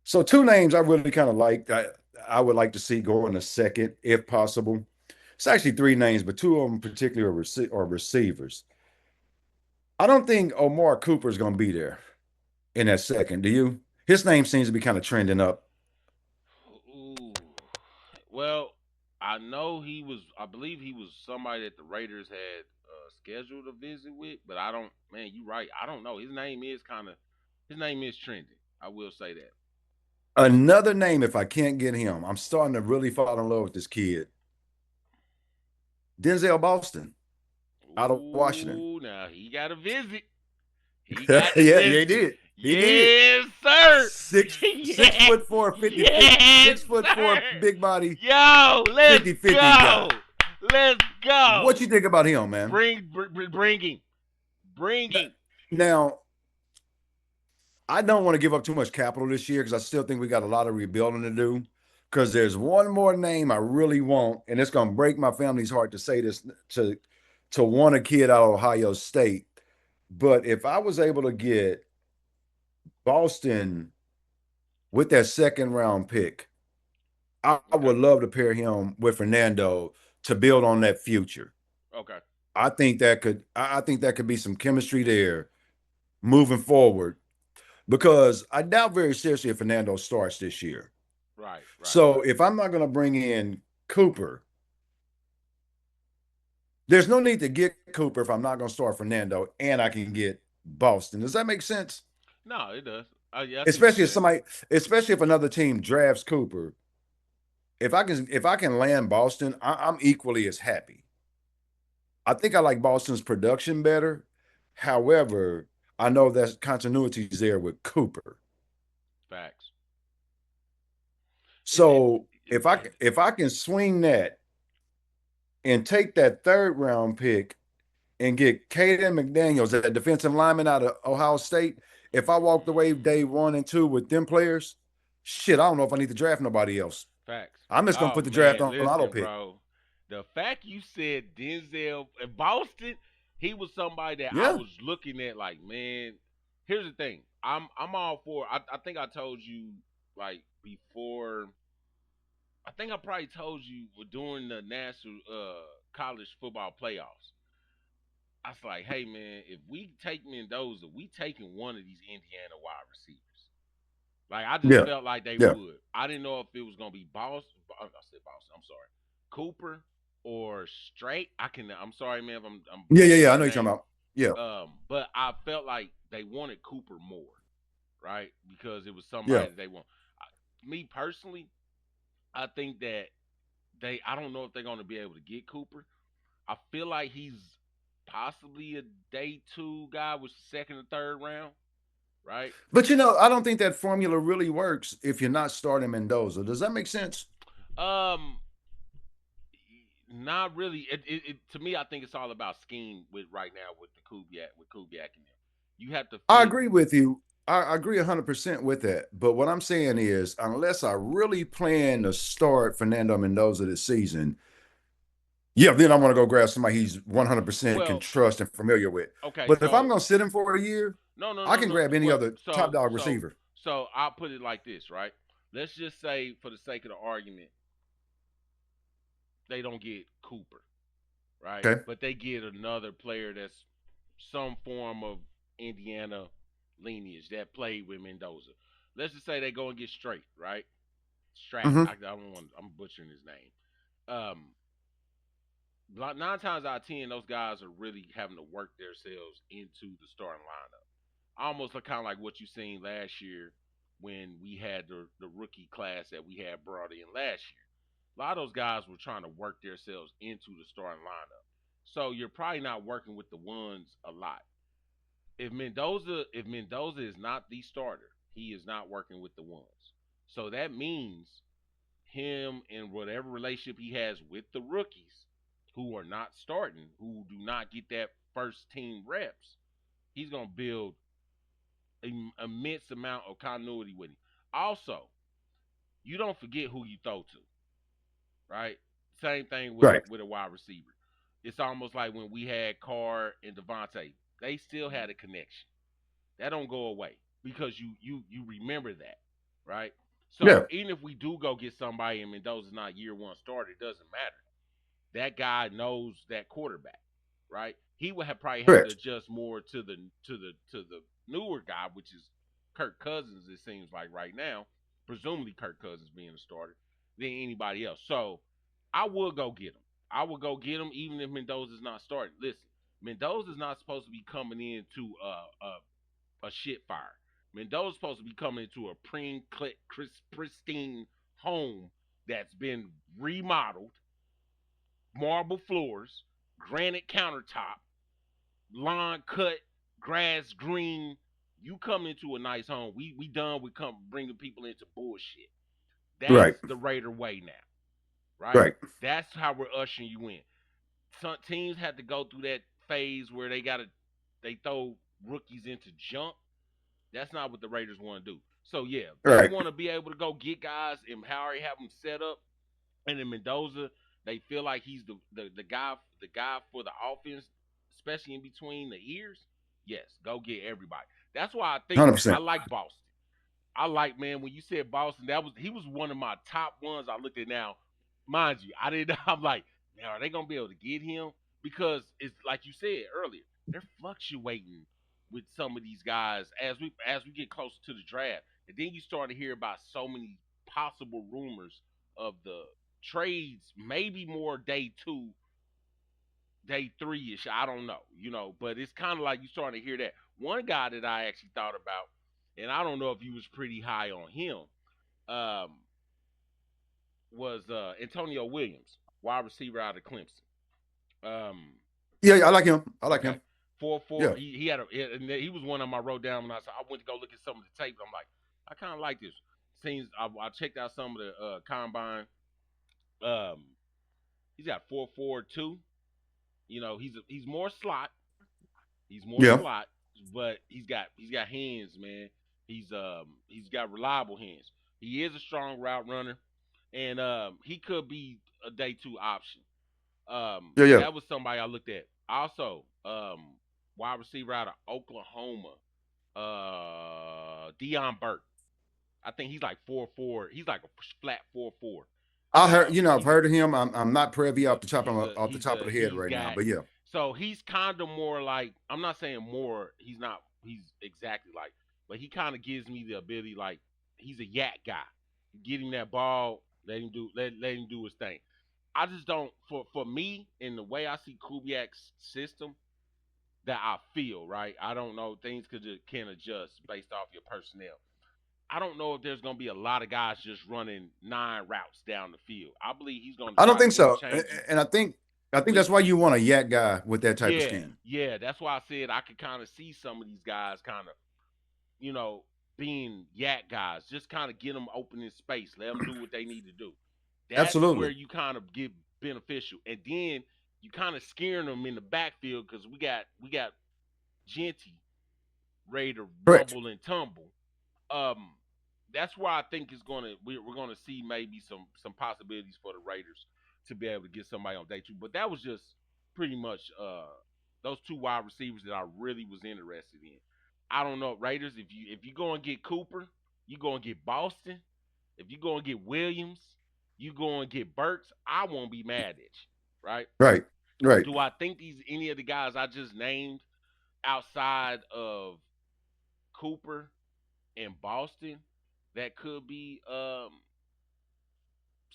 C: So two names I really kind of like. I would like to see go in a second if possible. It's actually three names, but two of them particularly are receivers. I don't think Omar Cooper is going to be there in that second. Do you? His name seems to be kind of trending up.
B: ooh, well, I know he was. I believe he was somebody that the Raiders had scheduled a visit with, but I don't. Man, you right. I don't know. His name is trending. I will say that.
C: Another name, if I can't get him, I'm starting to really fall in love with this kid, Denzel Boston, out of Washington.
B: Ooh, now he got a visit. He
C: Yeah,
B: got to
C: yeah, he
B: visit.
C: did. He did.
B: Yes, sir.
C: Six
B: yes,
C: foot four, 50,
B: yes,
C: 6'4",
B: sir.
C: big body,
B: Yo, let's
C: 50-50
B: go.
C: guy.
B: Let's go.
C: What you think about him, man?
B: Bring him. Bring him.
C: Now, I don't want to give up too much capital this year because I still think we got a lot of rebuilding to do. Because there's one more name I really want, and it's gonna break my family's heart to say this to want a kid out of Ohio State. But if I was able to get Boston with that second round pick, I
B: Okay.
C: would love to pair him with Fernando to build on that future.
B: Okay.
C: I think that could be some chemistry there moving forward because I doubt very seriously if Fernando starts this year.
B: Right. Right.
C: So if I'm not going to bring in Cooper, there's no need to get Cooper if I'm not going to start Fernando and I can get Boston. Does that make sense?
B: No, it does. Yeah, I see what
C: Especially
B: you're
C: if
B: saying.
C: especially if another team drafts Cooper. If I can land Boston, I'm equally as happy. I think I like Boston's production better. However, I know that continuity is there with Cooper.
B: Facts. It
C: So if I can swing that and take that third round pick and get Caden McDaniels, that defensive lineman out of Ohio State, if I walked away day 1 and 2 with them players, shit, I don't know if I need to draft nobody else.
B: Facts.
C: I'm just gonna
B: Oh
C: put the draft
B: man,
C: on auto
B: listen,
C: pick.
B: bro. The fact you said Denzel in Boston, he was somebody that I
C: Yeah.
B: was looking at like, man. Here's the thing. I'm all for. I think I told you like before. I think I probably told you during the national college football playoffs. I was like, hey man, if we take Mendoza, we taking one of these Indiana wide receivers. Like I just
C: Yeah.
B: felt like they
C: Yeah.
B: would. I didn't know if it was gonna be Boston. I said Boston. I'm sorry, Cooper or Straight. I'm sorry, man. If I'm
C: Yeah, yeah,
B: butchering
C: yeah. I
B: their
C: know you're talking
B: name.
C: about. Yeah.
B: But I felt like they wanted Cooper more, right? Because it was
C: Yeah.
B: somebody that they want. Me personally, I think that they. I don't know if they're gonna be able to get Cooper. I feel like he's possibly a day two guy with second or third round, right?
C: But I don't think that formula really works if you're not starting Mendoza. Does that make sense?
B: Um, Not really. To me, I think it's all about scheme with right now with the Kubiak and them. You have to
C: I
B: fit.
C: agree with you. I agree 100% with that. But what I'm saying is, unless I really plan to start Fernando Mendoza this season, yeah, then I'm going to go grab somebody he's 100% can
B: Well,
C: trust and familiar with.
B: okay,
C: But if I'm
B: so
C: going to sit him for a year,
B: no, no,
C: I
B: no,
C: can
B: no.
C: grab any
B: Well,
C: other top
B: so
C: dog
B: so
C: receiver.
B: so I'll put it like this, right? Let's just say, for the sake of the argument, they don't get Cooper, right?
C: Okay.
B: But they get another player that's some form of Indiana lineage that played with Mendoza. Let's just say they go and get straight, right? Strat.
C: Hmm.
B: I don't want. I'm butchering his name. Um, 9 times out of 10, those guys are really having to work themselves into the starting lineup. Almost like, kind of like what you seen last year when we had the rookie class that we had brought in last year. A lot of those guys were trying to work themselves into the starting lineup. So you're probably not working with the ones a lot. If Mendoza is not the starter, he is not working with the ones. So that means him and whatever relationship he has with the rookies who are not starting, who do not get that first team reps, he's gonna build an immense amount of continuity with him. Also, you don't forget who you throw to, right? Same thing with a
C: Right.
B: with a wide receiver. It's almost like when we had Carr and Devontae, they still had a connection. That don't go away because you remember that, right? So
C: Yeah.
B: even if we do go get somebody and Mendoza's not year one starter, it doesn't matter. That guy knows that quarterback, right? He would have probably have to
C: Correct.
B: adjust more to the newer guy, which is Kirk Cousins. It seems like right now, presumably Kirk Cousins being a starter than anybody else. So I would go get him. I would go get him even if Mendoza's not starting. Listen, Mendoza's not supposed to be coming into a shit fire. Mendoza's supposed to be coming into a pristine home that's been remodeled, marble floors, granite countertop, lawn cut, grass green. You come into a nice home. We done with come bringing people into bullshit. That's
C: Right.
B: the Raider way now, right?
C: Right.
B: That's how we're ushering you in. Some teams had to go through that phase where they throw rookies into junk. That's not what the Raiders want to do. So yeah, they
C: Right.
B: want to be able to go get guys and already have them set up. And in Mendoza, they feel like he's the guy for the offense, especially in between the ears. Yes, go get everybody. That's why I think I
C: 100%.
B: like Boston. I like, man, when you said Boston, he was one of my top ones I looked at. Now, mind you, I didn't. I'm like, now are they gonna be able to get him? Because it's like you said earlier, they're fluctuating with some of these guys as we get closer to the draft, and then you start to hear about so many possible rumors of the trades, maybe more day two, day three ish. I don't know, but it's kind of like you starting to hear that. One guy that I actually thought about, and I don't know if you was pretty high on him, um, was Antonio Williams, wide receiver out of Clemson. Um,
C: Yeah, I like him. I like
B: okay,
C: him.
B: 4-4.
C: Yeah.
B: He was one of my wrote down when I went to go look at some of the tape. I'm like, I kind of like this. Seems I checked out some of the combine. Um, he's got 4.42. He's more slot. He's more
C: Yeah.
B: slot, but he's got hands, man. He's got reliable hands. He is a strong route runner, and he could be a day two option.
C: Yeah. Yeah.
B: That was somebody I looked at. Also, wide receiver out of Oklahoma, Dion Burke. I think he's like 4.4. He's like a flat 4.4.
C: I heard. I've
B: He's
C: heard of him. I'm not privy
B: He's
C: off the top
B: he's
C: of
B: a
C: off the
B: he's
C: top of
B: a
C: the head
B: he's
C: right now.
B: got
C: But yeah.
B: so he's kind of more like, I'm not saying more. He's exactly like, but he kind of gives me the ability, like, he's a yak guy. Get him that ball, let him do his thing. I just don't, for me, in the way I see Kubiak's system, that I feel, right. I don't know, things can adjust based off your personnel. I don't know if there's going to be a lot of guys just running 9 routes down the field. I believe he's going to
C: I don't
B: try
C: think
B: to
C: so.
B: interchange you.
C: And I think
B: With
C: that's why you want a yak guy with that type of
B: Yeah,
C: scheme.
B: yeah. That's why I said I could kind of see some of these guys kind of, you know, being yak guys. Just kind of get them open in space. Let them do what they need to do. That's where
C: Absolutely.
B: you kind of get beneficial. And then you kind of scaring them in the backfield because we got Genty ready to
C: Correct.
B: rumble and tumble. Um, that's why I think we're gonna see maybe some possibilities for the Raiders to be able to get somebody on day two. But that was just pretty much those two wide receivers that I really was interested in. I don't know, Raiders. If you go and get Cooper, you go and get Boston. If you go and get Williams, You go and get Burks, I won't be mad at you, right?
C: Right. Right.
B: Do I think these any of the guys I just named outside of Cooper and Boston that could be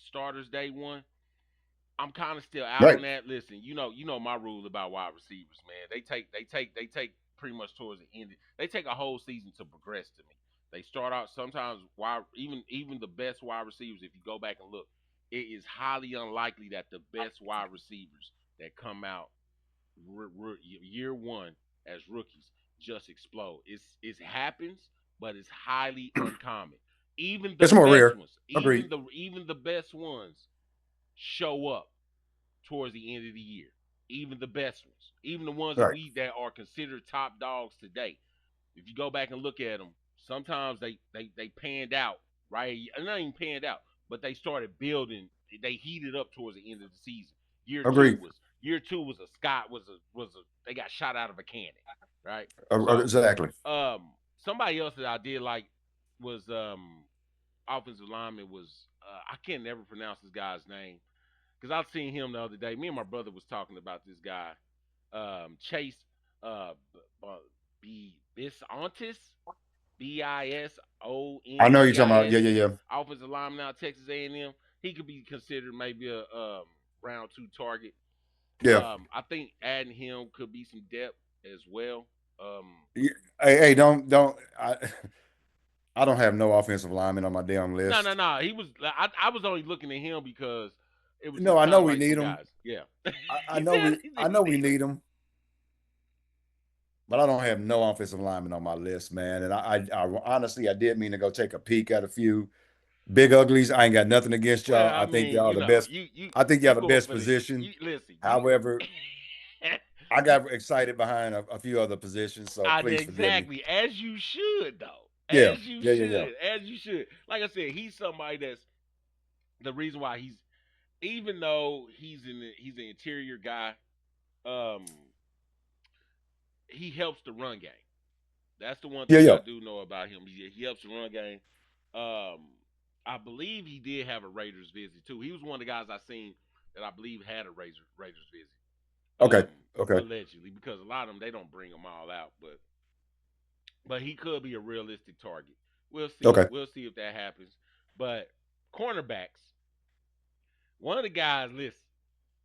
B: starters day one? I'm kind of still out
C: Right.
B: on that. Listen, you know my rule about wide receivers, man. They take pretty much towards the end. They take a whole season to progress to me. They start out sometimes wide, even the best wide receivers. If you go back and look, it is highly unlikely that the best wide receivers that come out year one as rookies just explode. It happens, but it's highly uncommon. Even the
C: It's more
B: best
C: rare.
B: ones,
C: Agreed.
B: even the best ones show up towards the end of the year. Even the best ones, even the ones
C: Right.
B: that are considered top dogs today. If you go back and look at them, sometimes they panned out, right? Not even panned out, but they started building. They heated up towards the end of the season.
C: Agreed.
B: Year two was a Scott was a they got shot out of a cannon, right? So
C: Exactly.
B: somebody else that I did like was offensive lineman was I can't never pronounce this guy's name because I've seen him the other day. Me and my brother was talking about this guy, Chase uh, Bisontis,
C: I know you're talking about.
B: Bisontis,
C: Yeah. Yeah. Yeah.
B: offensive lineman out of Texas A&M. He could be considered maybe a round two target.
C: Yeah.
B: I think adding him could be some depth as well.
C: Hey, hey, don't. I don't have no offensive lineman on my damn
B: No,
C: list.
B: no, no. He was. I was only looking at him because it was
C: No,
B: just
C: I
B: kind
C: know
B: of
C: we
B: like some
C: need them.
B: guys. Yeah.
C: I
B: he
C: know
B: said.
C: we.
B: He said
C: I
B: we
C: know we
B: need him.
C: need them, but I don't have no offensive lineman on my list, man. And I honestly, I did mean to go take a peek at a few big uglies. I ain't got nothing against
B: Well,
C: y'all.
B: I
C: I think
B: mean,
C: y'all the best. I think y'all
B: you
C: the
B: going
C: best
B: for the
C: position.
B: you listen you.
C: However, I got excited behind a few other positions, so
B: I
C: please forgive me.
B: exactly as you should though.
C: Yeah.
B: As you
C: Yeah. Yeah. Yeah.
B: should. As you should. Like I said, he's somebody that's the reason why he's even though he's an interior guy, um, he helps the run game. That's the one
C: Yeah.
B: thing
C: Yeah.
B: I do know about him. He helps the run game. Um, I believe he did have a Raiders visit too. He was one of the guys I seen that I believe had a Raiders visit.
C: Okay.
B: Um,
C: Okay.
B: allegedly, because a lot of them they don't bring them all out, but he could be a realistic target. We'll see.
C: Okay.
B: We'll see if that happens. But cornerbacks, one of the guys. Listen,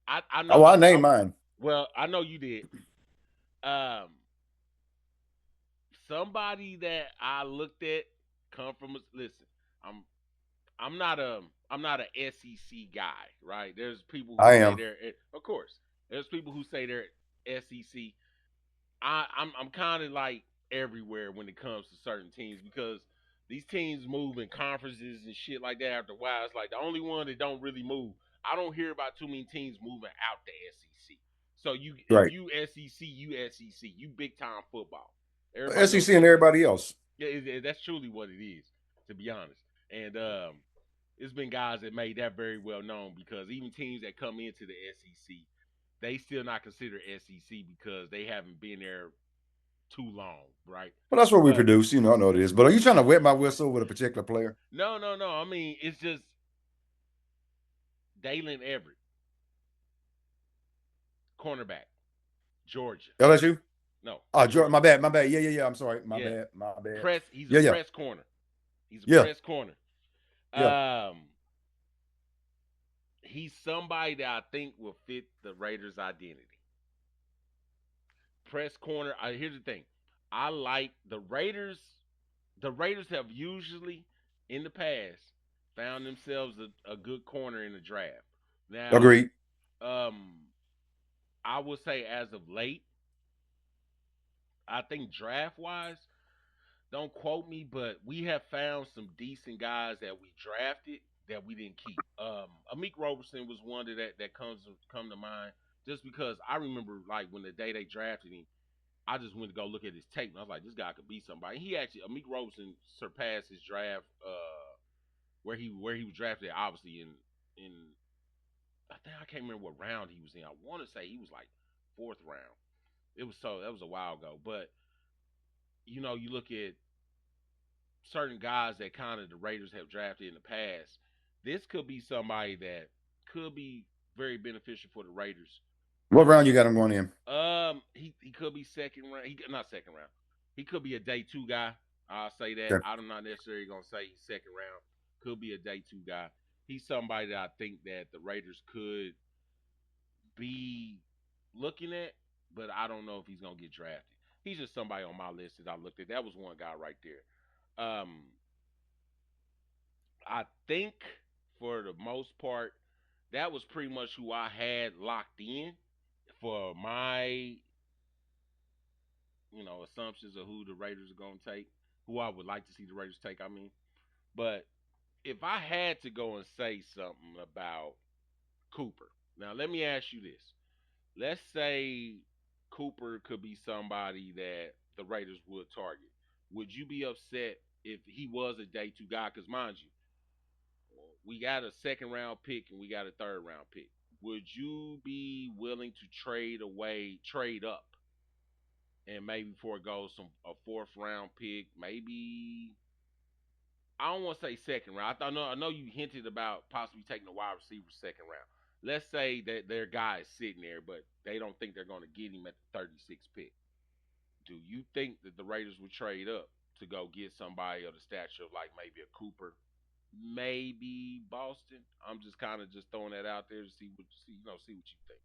B: I know
C: Oh, I named mine.
B: well I know you did. Um, somebody that I looked at come from listen. I'm I'm not a SEC guy, right? There's people who
C: I
B: say
C: am.
B: they're of course. There's people who say they're SEC. I'm kind of like everywhere when it comes to certain teams because these teams move in conferences and shit like that. After a while, it's like the only one that don't really move. I don't hear about too many teams moving out the SEC. So if
C: Right.
B: you SEC, you SEC, you big time football. Everybody knows
C: SEC and everybody else.
B: yeah, that's truly what it is, to be honest. And it's been guys that made that very well known because even teams that come into the SEC, they still not considered SEC because they haven't been there too long, right?
C: Well, that's what we
B: But
C: produce. I know it is. But are you trying to wet my whistle with a particular player?
B: no, no, no. I mean, it's just Dalen Everett, cornerback, Georgia.
C: LSU?
B: No,
C: Oh, Jordan,
B: Georgia.
C: my bad. My bad. Yeah. Yeah. Yeah. I'm sorry. My
B: Yeah,
C: bad. My bad.
B: press. He's a
C: Yeah. Yeah.
B: press corner. He's a
C: Yeah.
B: press corner.
C: Yeah.
B: Um, he's somebody that I think will fit the Raiders' identity. Press corner. Here's the thing. I like the Raiders. The Raiders have usually, in the past, found themselves a good corner in the draft. Now,
C: Agreed.
B: um, I would say as of late, I think draft wise, don't quote me, but we have found some decent guys that we drafted that we didn't keep. Amik Roberson was one that come to mind just because I remember like when the day they drafted him, I just went to go look at his tape and I was like, this guy could be somebody. He actually Amik Roberson surpassed his draft where he was drafted obviously in I think I can't remember what round he was in. I want to say he was like fourth round. It was so that was a while ago, but you look at certain guys that kind of the Raiders have drafted in the past. This could be somebody that could be very beneficial for the Raiders.
C: What round you got him going in?
B: He could be second round. He not second round. He could be a day two guy. I'll say that.
C: Okay.
B: I'm not necessarily gonna say he's second round. Could be a day two guy. He's somebody that I think that the Raiders could be looking at, but I don't know if he's gonna get drafted. He's just somebody on my list that I looked at. That was one guy right there. I think for the most part, that was pretty much who I had locked in for my, assumptions of who the Raiders are gonna take, who I would like to see the Raiders take. I mean, but if I had to go and say something about Cooper, now let me ask you this: let's say Cooper could be somebody that the Raiders would target. Would you be upset if he was a day two guy? Because mind you, we got a second round pick and we got a third round pick. Would you be willing to trade up, and maybe forego a fourth round pick? Maybe I don't want to say second round. I know you hinted about possibly taking a wide receiver second round. Let's say that their guy is sitting there, but they don't think they're going to get him at the 36th pick. Do you think that the Raiders would trade up to go get somebody of the stature of like maybe a Cooper, maybe Boston? I'm just kind of just throwing that out there to see what you think.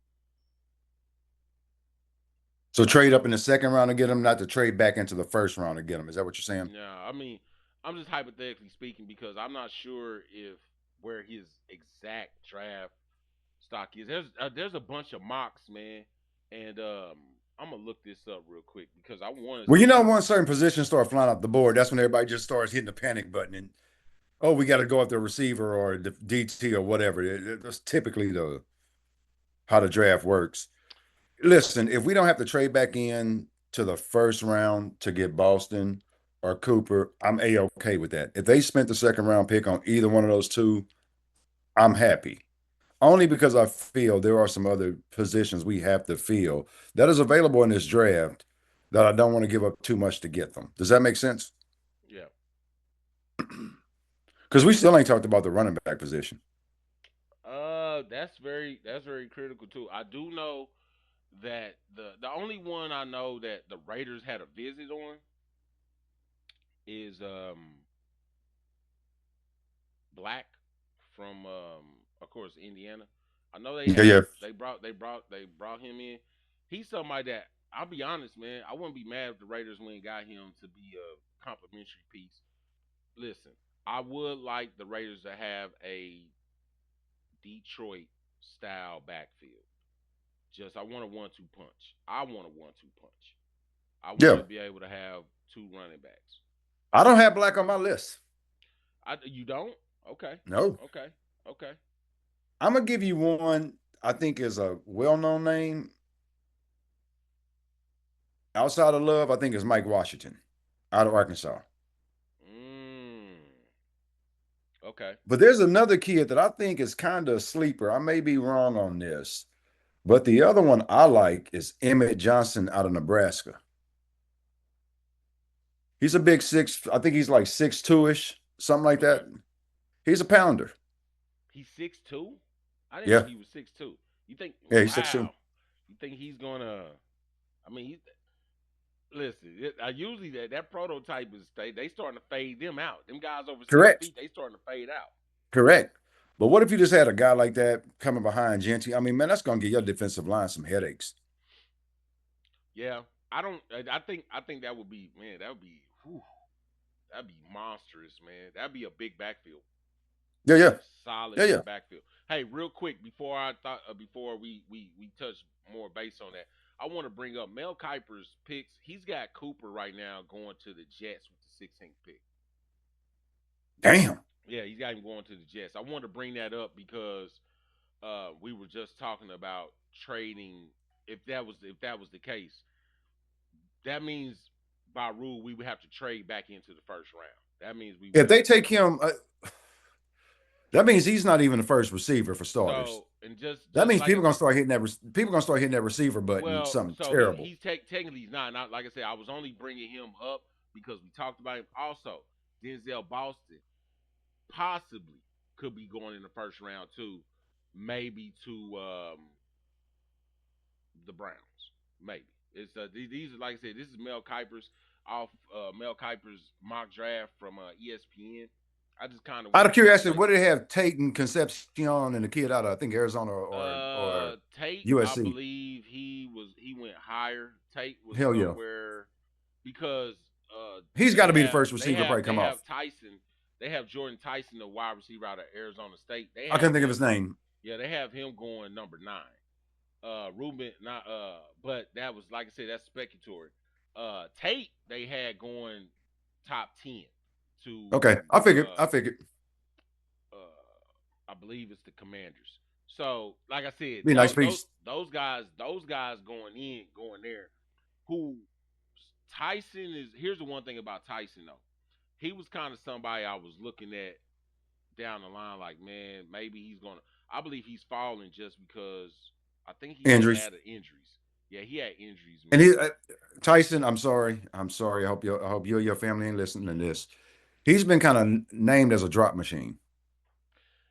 C: So trade up in the second round to get him, not to trade back into the first round to get him. Is that what you're saying?
B: Yeah, I mean, I'm just hypothetically speaking because I'm not sure if where his exact draft stock is. There's a bunch of mocks, man, and I'm gonna look this up real quick because I want to
C: Well,
B: see.
C: when certain positions start flying off the board, that's when everybody just starts hitting the panic button and we got to go up the receiver or the DT or whatever. That's typically how the draft works. Listen, if we don't have to trade back in to the first round to get Boston or Cooper, I'm A-okay with that. If they spent the second round pick on either one of those two, I'm happy. Only because I feel there are some other positions we have to fill that is available in this draft that I don't want to give up too much to get them. Does that make sense?
B: Yeah.
C: Because we still ain't talked about the running back position.
B: That's very critical too. I do know that the only one I know that the Raiders had a visit on is Black from of course Indiana. I know
C: Yeah, yeah.
B: they brought him in. He's somebody that I'll be honest, man. I wouldn't be mad if the Raiders went and got him to be a complimentary piece. Listen, I would like the Raiders to have a Detroit style backfield. Just I want a 1-2 punch. I want a 1-2 punch. I want
C: Yeah.
B: to be able to have two running backs.
C: I don't have Black on my list.
B: You don't? Okay.
C: No.
B: Okay. Okay.
C: I'm going to give you one I think is a well-known name. Outside of Love, I think is Mike Washington out of Arkansas.
B: Okay.
C: But there's another kid that I think is kind of a sleeper. I may be wrong on this, but the other one I like is Emmett Johnson out of Nebraska. He's a big six. I think he's like 6'2"-ish, something like that. He's a pounder.
B: He's 6'2"? I didn't know
C: Yeah.
B: he was 6'2". You think?
C: Yeah, he's 6'2".
B: Wow. You think he's gonna? I mean, listen. Usually that prototype is they starting to fade them out. Them guys over 6 feet,
C: Correct.
B: they starting to fade out.
C: Correct. But what if you just had a guy like that coming behind Genty? I mean, man, that's going to give your defensive line some headaches.
B: Yeah, I don't. I think that would be, man. That would be. Whew, that'd be monstrous, man. That'd be a big backfield.
C: Yeah, yeah.
B: Solid
C: Yeah, yeah.
B: big backfield. Hey, real quick before we touch more base on that, I want to bring up Mel Kiper's picks. He's got Cooper right now going to the Jets with the 16th pick.
C: Damn.
B: Yeah, he's got him going to the Jets. I want to bring that up because we were just talking about trading. If that was the case, that means by rule we would have to trade back into the first round. That means we
C: If
B: would.
C: they take him, that means he's not even the first receiver for starters.
B: So and just
C: That means
B: like
C: people gonna start hitting that receiver button.
B: well,
C: Something
B: so
C: terrible.
B: technically he's not. Not like I said, I was only bringing him up because we talked about him. Also, Denzel Boston, possibly. could be going in the first round too, maybe to the Browns. Maybe it's these are like I said. This is Mel Kiper's off Mel Kiper's mock draft from ESPN. I just kind of
C: Out
B: went
C: of curiosity, what did they have Tate and Concepcion and the kid out of, I think, Arizona or
B: Tate, I
C: USC?
B: believe he went higher. Tate was
C: Hell yeah.
B: somewhere because
C: He's got to be the first receiver to probably come
B: they
C: off.
B: have Tyson. They have Jordan Tyson, the wide receiver out of Arizona State.
C: I couldn't think of his name.
B: Yeah, they have him going number 9. Ruben, not but that was like I said, that's speculatory. Tate they had going top 10 to.
C: Okay, I figured.
B: I believe it's the Commanders. So, like I said,
C: be a nice piece.
B: Those guys going there. Who Tyson is? Here's the one thing about Tyson though. He was kind of somebody I was looking at down the line, like, man, maybe he's gonna. I believe he's falling just because I think he had injuries. Yeah, he had injuries. Man.
C: And he, Tyson, I'm sorry. I hope you and your family ain't listening to this. He's been kind of named as a drop machine.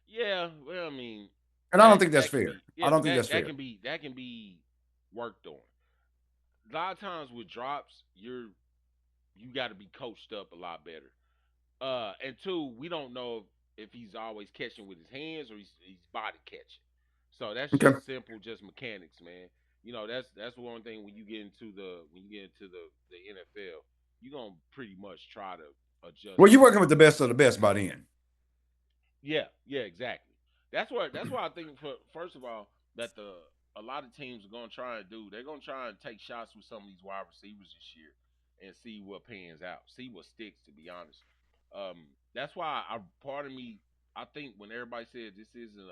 B: Yeah, well, I mean,
C: and I don't think that's fair. I don't think that's fair.
B: That can be worked on. A lot of times with drops, you got to be coached up a lot better. And 2, we don't know if he's always catching with his hands or he's body catching. So that's just simple, just mechanics, man. You know, that's one thing when you get into the NFL, you're gonna pretty much try to adjust.
C: Well, you're working with the best of the best by then.
B: Yeah, exactly. That's why I think first of all that a lot of teams are gonna try and do. They're gonna try and take shots with some of these wide receivers this year and see what pans out, see what sticks. To be honest, that's why part of me, I think when everybody says this isn't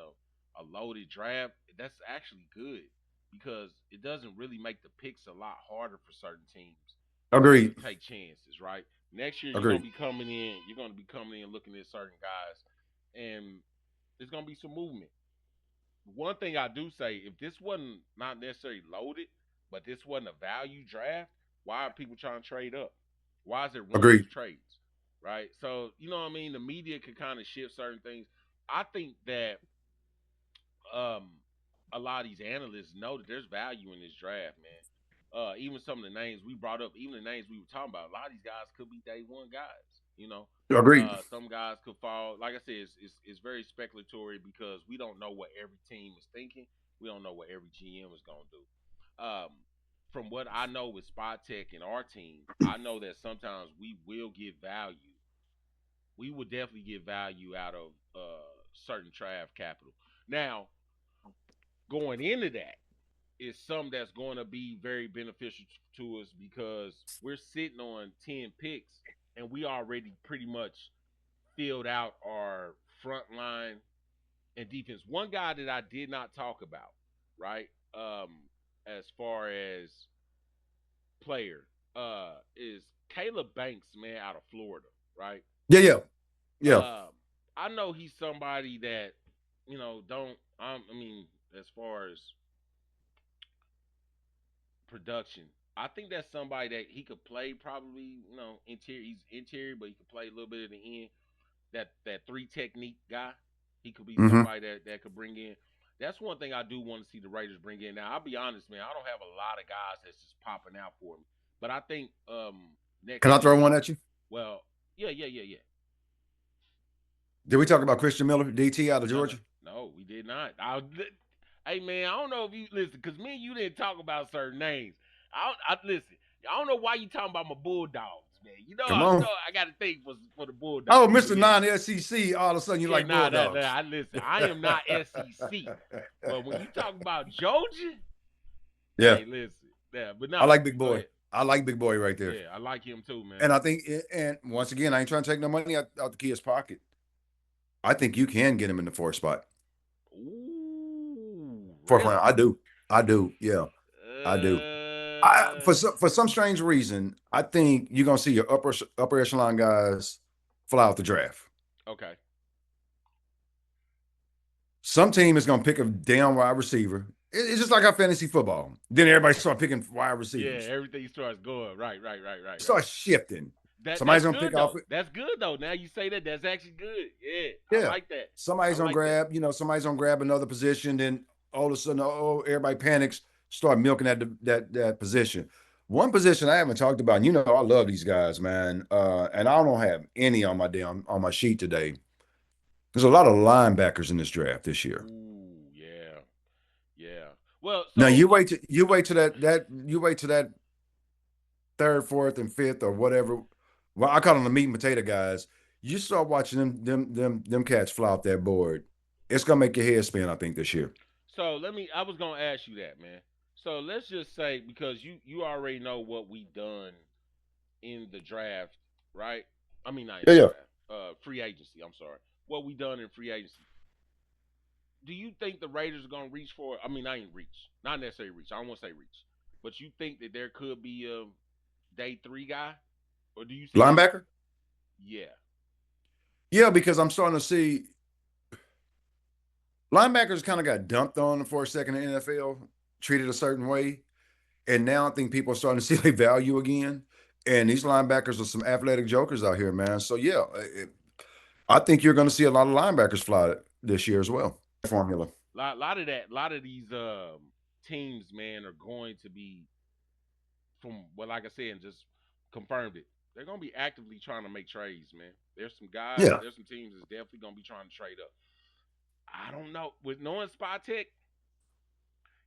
B: a loaded draft, that's actually good because it doesn't really make the picks a lot harder for certain teams.
C: Agreed.
B: To take chances, right? Next year you're gonna be coming in. You're gonna be coming in looking at certain guys, and there's gonna be some movement. One thing I do say, if this wasn't not necessarily loaded, but this wasn't a value draft, why are people trying to trade up? Why is it running trades? Right? So, you know what I mean? The media could kind of shift certain things. I think that a lot of these analysts know that there's value in this draft, man. Even some of the names we brought up, even the names we were talking about, a lot of these guys could be day one guys, you know?
C: Agreed.
B: Some guys could fall. Like I said, it's very speculatory because we don't know what every team is thinking. We don't know what every GM is going to do. From what I know with Spot Tech and our team, I know that sometimes we will get value. We will definitely get value out of certain draft capital. Now, going into that is something that's going to be very beneficial to us because we're sitting on 10 picks and we already pretty much filled out our front line and defense. One guy that I did not talk about, right, as far as player, is Caleb Banks, man, out of Florida, right?
C: Yeah.
B: I know he's somebody that, you know, I mean, as far as production, I think that's somebody that he could play probably, you know, interior. He's interior, but he could play a little bit at the end. That 3 technique guy, he could be somebody that could bring in. That's one thing I do want to see the Raiders bring in. Now, I'll be honest, man, I don't have a lot of guys that's just popping out for me. But I think next.
C: Can I throw one at you?
B: Well, yeah.
C: Did we talk about Christian Miller, DT out of Georgia?
B: No, we did not. Hey, man, I don't know if you listen, because me and you didn't talk about certain names. I listen. I don't know why you talking about my Bulldogs, man. You know, I got to think for the Bulldogs.
C: Oh, Mr. Non-SEC, all of a sudden you like Bulldogs.
B: Listen, I am not SEC. But when you talk about Georgia,
C: yeah.
B: Hey, listen. Yeah, but no.
C: I like Big Boy. I like Big Boy right there.
B: Yeah, I like him too, man.
C: And I think, and once again, I ain't trying to take no money out the kid's pocket. I think you can get him in the 4th spot.
B: Ooh,
C: 4th round. I do. Yeah, I do. For some strange reason, I think you're gonna see your upper echelon guys fly out the draft.
B: Okay.
C: Some team is gonna pick a damn wide receiver. It's just like our fantasy football. Then everybody start picking wide receivers.
B: Yeah, everything starts going right.
C: Starts shifting. Somebody's
B: That's
C: gonna pick
B: good
C: off
B: though.
C: it.
B: That's good though. Now you say that, that's actually good. Yeah, I
C: Yeah.
B: like that. I
C: Somebody's gonna
B: like that.
C: grab, somebody's gonna grab another position, then all of a sudden, oh, everybody panics, start milking that position. One position I haven't talked about, and I love these guys, man. And I don't have any on my sheet today. There's a lot of linebackers in this draft this year.
B: Ooh, yeah, yeah. Well,
C: Now
B: so
C: you wait to that third, fourth, and fifth, or whatever. Well, I call them the meat and potato guys. You start watching them cats fly off that board. It's gonna make your head spin, I think, this year.
B: I was gonna ask you that, man. So let's just say, because you already know what we done in the draft, right? I mean, not in
C: Yeah,
B: the
C: yeah.
B: draft. Free agency. I'm sorry. What we done in free agency. Do you think the Raiders are gonna reach for? I mean, I ain't reach, not necessarily reach. I don't want to say reach, but you think that there could be a day 3 guy, or do you see them?
C: Linebacker?
B: Yeah.
C: Yeah, because I'm starting to see linebackers kind of got dumped on for a second in the NFL, treated a certain way. And now I think people are starting to see their value again. And these linebackers are some athletic jokers out here, man. So yeah, I think you're going to see a lot of linebackers fly this year as well. Formula.
B: Lot of these teams, man, are going to be, from what, like I said, and just confirmed it. They're gonna be actively trying to make trades, man.
C: Yeah.
B: There's some teams that's definitely gonna be trying to trade up. I don't know. With knowing Spot Tech,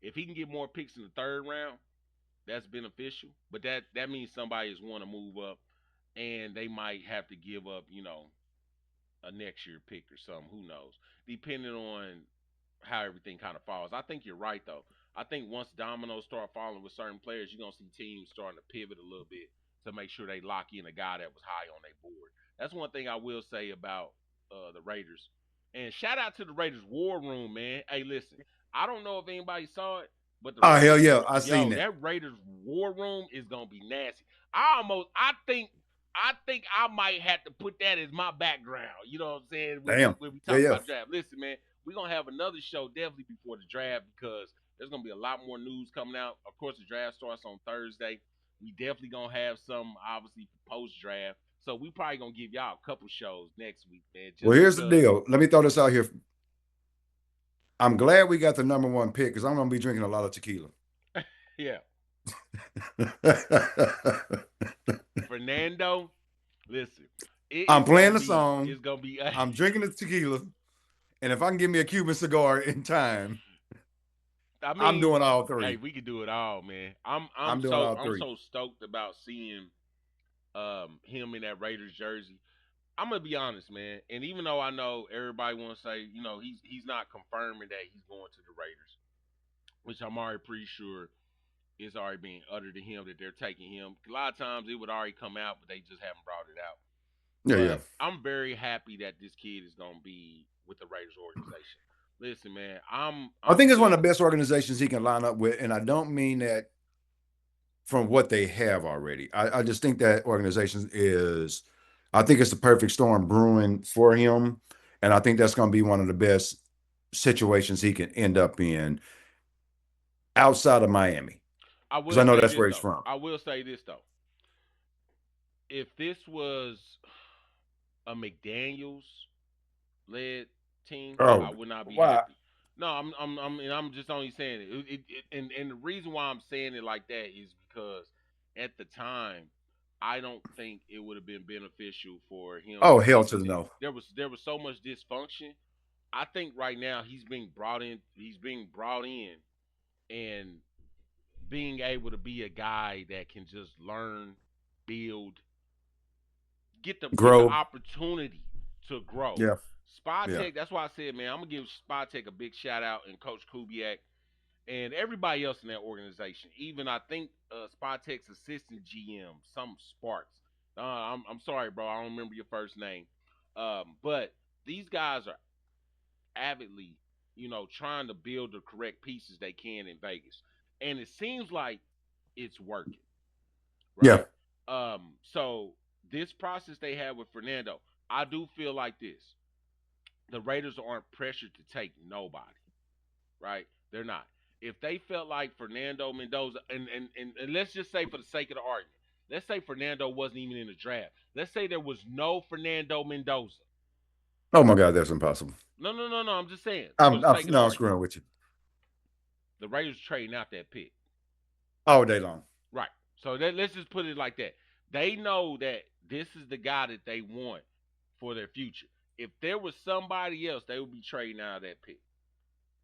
B: if he can get more picks in the third round, that's beneficial. But that means somebody is want to move up, and they might have to give up, a next year pick or something. Who knows? Depending on how everything kind of falls. I think you're right though. I think once dominoes start falling with certain players, you're gonna see teams starting to pivot a little bit to make sure they lock in a guy that was high on their board. That's one thing I will say about the Raiders. And shout out to the Raiders War Room, man. Hey, listen, I don't know if anybody saw it, but the
C: Oh hell
B: Raiders,
C: yeah, I seen
B: yo,
C: that.
B: that Raiders War Room is gonna be nasty. I think I might have to put that as my background. You know what I'm saying? When we
C: Damn.
B: when we
C: Yeah,
B: talk
C: yeah.
B: about draft. Listen, man, we're gonna have another show definitely before the draft, because there's gonna be a lot more news coming out. Of course, the draft starts on Thursday. We definitely gonna have some, obviously, post draft. So we probably gonna give y'all a couple shows next week, man.
C: Well,
B: Just
C: here's the
B: because,
C: deal. Let me throw this out here. I'm glad we got the number one pick because I'm gonna be drinking a lot of tequila.
B: yeah, Fernando. Listen,
C: I'm playing the song.
B: it's gonna be.
C: I'm drinking the tequila, and if I can get me a Cuban cigar in time,
B: I
C: I'm
B: mean,
C: doing all
B: hey,
C: three.
B: we could do it all, man.
C: I'm doing all
B: I'm
C: three.
B: so stoked about seeing him in that Raiders jersey. I'm gonna be honest, man. And even though I know everybody want to say, he's not confirming that he's going to the Raiders, which I'm already pretty sure is already being uttered to him that they're taking him. A lot of times it would already come out, but they just haven't brought it out.
C: Yeah, yeah.
B: But I'm very happy that this kid is gonna be with the Raiders organization. Listen, man,
C: I
B: I'm
C: think it's one of
B: feeling.
C: the best organizations he can line up with, and I don't mean that from what they have already. I just think that organization is. I think it's the perfect storm brewing for him, and I think that's going to be one of the best situations he can end up in outside of Miami,
B: I
C: because I
B: will
C: know
B: say
C: that's
B: this
C: where he's
B: though.
C: from.
B: I will say this though. If this was a McDaniel's led team, I
C: Oh,
B: would not be
C: wow.
B: happy. No, and I'm just only saying it. And the reason why I'm saying it like that is because at the time, I don't think it would have been beneficial for him
C: Oh,
B: to
C: hell
B: get
C: to
B: with
C: the
B: it.
C: no.
B: There was so much dysfunction. I think right now he's being brought in. He's being brought in and being able to be a guy that can just learn, build, get the
C: Grow.
B: opportunity to grow.
C: Yeah,
B: Spy
C: yeah.
B: Tech, that's why I said, man, I'm gonna give Spy Tech a big shout out, and Coach Kubiak and everybody else in that organization. Even I think Spy Tech's assistant GM, some Sparks. I'm sorry, bro, I don't remember your first name. But these guys are avidly, trying to build the correct pieces they can in Vegas, and it seems like it's working,
C: Yeah.
B: right? So this process they have with Fernando, I do feel like this: the Raiders aren't pressured to take nobody, right? They're not. If they felt like Fernando Mendoza, and let's just say for the sake of the argument, Let's say Fernando wasn't even in the draft. Let's say there was no Fernando Mendoza.
C: Oh my God, that's impossible.
B: No. I'm just saying.
C: I'm
B: For the sake of the
C: no, I'm
B: argument,
C: screwing with you
B: the Raiders trading out that pick.
C: all day long.
B: Right. So let's just put it like that. They know that this is the guy that they want for their future. If there was somebody else, they would be trading out of that pick.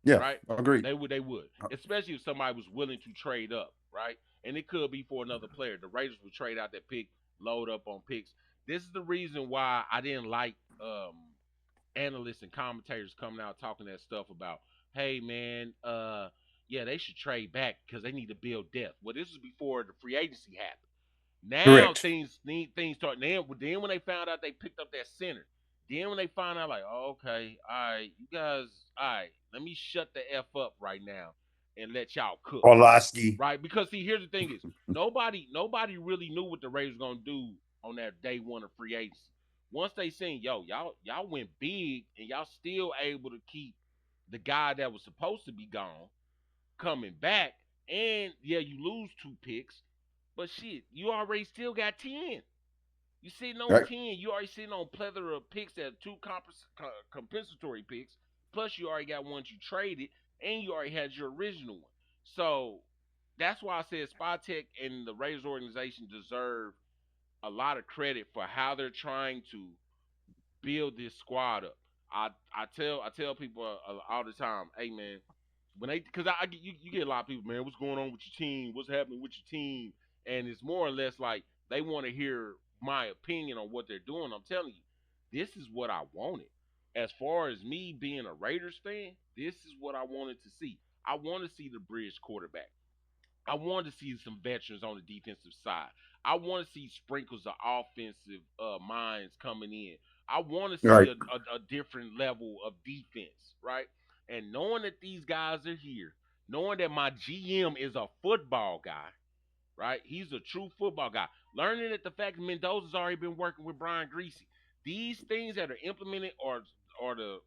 C: Yeah,
B: Right?
C: agreed.
B: They would. Especially if somebody was willing to trade up, right? And it could be for another player. The Raiders would trade out that pick, load up on picks. This is the reason why I didn't like analysts and commentators coming out talking that stuff about, hey man, yeah, they should trade back because they need to build depth. Well, this was before the free agency happened. Now
C: Correct.
B: things start. Then when they found out they picked up that center, then when they found out like, oh, okay, all right, you guys, all right, let me shut the F up right now and let y'all cook.
C: Orlovsky.
B: Right? Because see, here's the thing is nobody really knew what the Raiders were gonna do on that day one of free agency. Once they seen, yo, y'all went big and y'all still able to keep the guy that was supposed to be gone coming back, and yeah, you lose 2 picks, but shit, you already still got 10. You sitting on
C: Right.
B: 10. You already sitting on a plethora of picks that 2 compensatory picks. Plus, you already got ones you traded, and you already had your original one. So that's why I said Spytek and the Raiders organization deserve a lot of credit for how they're trying to build this squad up. I tell people all the time, hey man, when they because you get a lot of people, man, what's going on with your team? What's happening with your team? And it's more or less like they want to hear my opinion on what they're doing. I'm telling you, this is what I wanted. As far as me being a Raiders fan, this is what I wanted to see. I want to see the bridge quarterback. I want to see some veterans on the defensive side. I want to see sprinkles of offensive minds coming in. I want to see
C: Right.
B: a different level of defense, right? And knowing that these guys are here, knowing that my GM is a football guy, right? He's a true football guy. Learning that the fact that Mendoza's already been working with Brian Greasy. These things that are implemented are the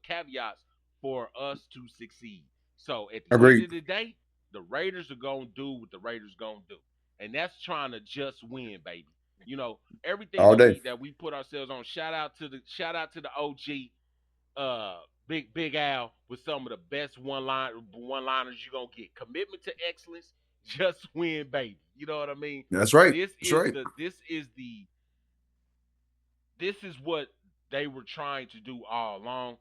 B: caveats for us to succeed. So at the
C: Agreed.
B: end of the day, the Raiders are gonna do what the Raiders gonna do, and that's trying to just win, baby. You know everything
C: All
B: that
C: day.
B: we put ourselves on. Shout out to the OG, Big Al, with some of the best one-liners you're gonna get. Commitment to excellence, just win, baby. You know what I mean?
C: That's right.
B: This
C: That's
B: is
C: right.
B: this is what they were trying to do all along.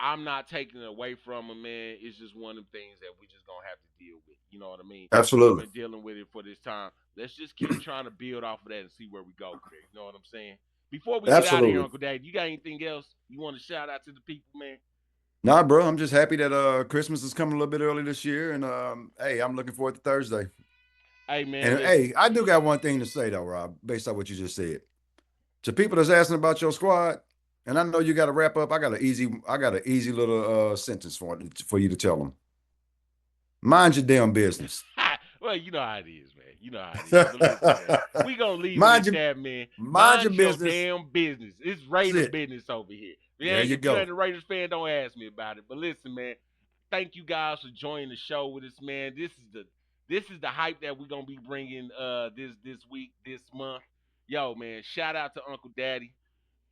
B: I'm not taking it away from them, man. It's just one of the things that we just gonna have to deal with. You know what I mean?
C: Absolutely.
B: We've been dealing with it for this time. Let's just keep trying to build off of that and see where we go, Craig. You know what I'm saying? Before we get out of here,
C: Absolutely.
B: Uncle Dad, you got anything else you want to shout out to the people, man?
C: Nah, bro, I'm just happy that Christmas is coming a little bit early this year, and hey, I'm looking forward to Thursday.
B: Hey, man,
C: And
B: listen.
C: hey, I do got one thing to say though, Rob, based on what you just said. To people that's asking about your squad, and I know you got to wrap up. I got an easy little sentence for you to tell them. Mind your damn business.
B: Well, you know how it is, man. You know how it is. But listen, man, we gonna leave
C: Mind
B: it at
C: your-
B: that, man.
C: mind your
B: your
C: business.
B: damn business. It's Raiders
C: it.
B: business over here.
C: There you
B: If
C: go.
B: you ain't a Raiders fan, don't ask me about it. But listen, man, thank you guys for joining the show with us, man. This is the hype that we're gonna be bringing this week, this month. Yo, man, shout out to Uncle Daddy.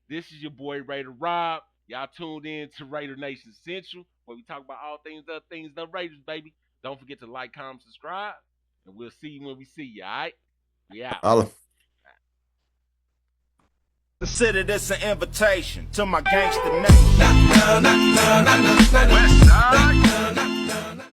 B: This is your boy Raider Rob. Y'all tuned in to Raider Nation Central, where we talk about all things, other things, the Raiders, baby. Don't forget to like, comment, subscribe, and we'll see you when we see you, all right? We out.
C: Holla.
D: Consider this an invitation to my gangster nation.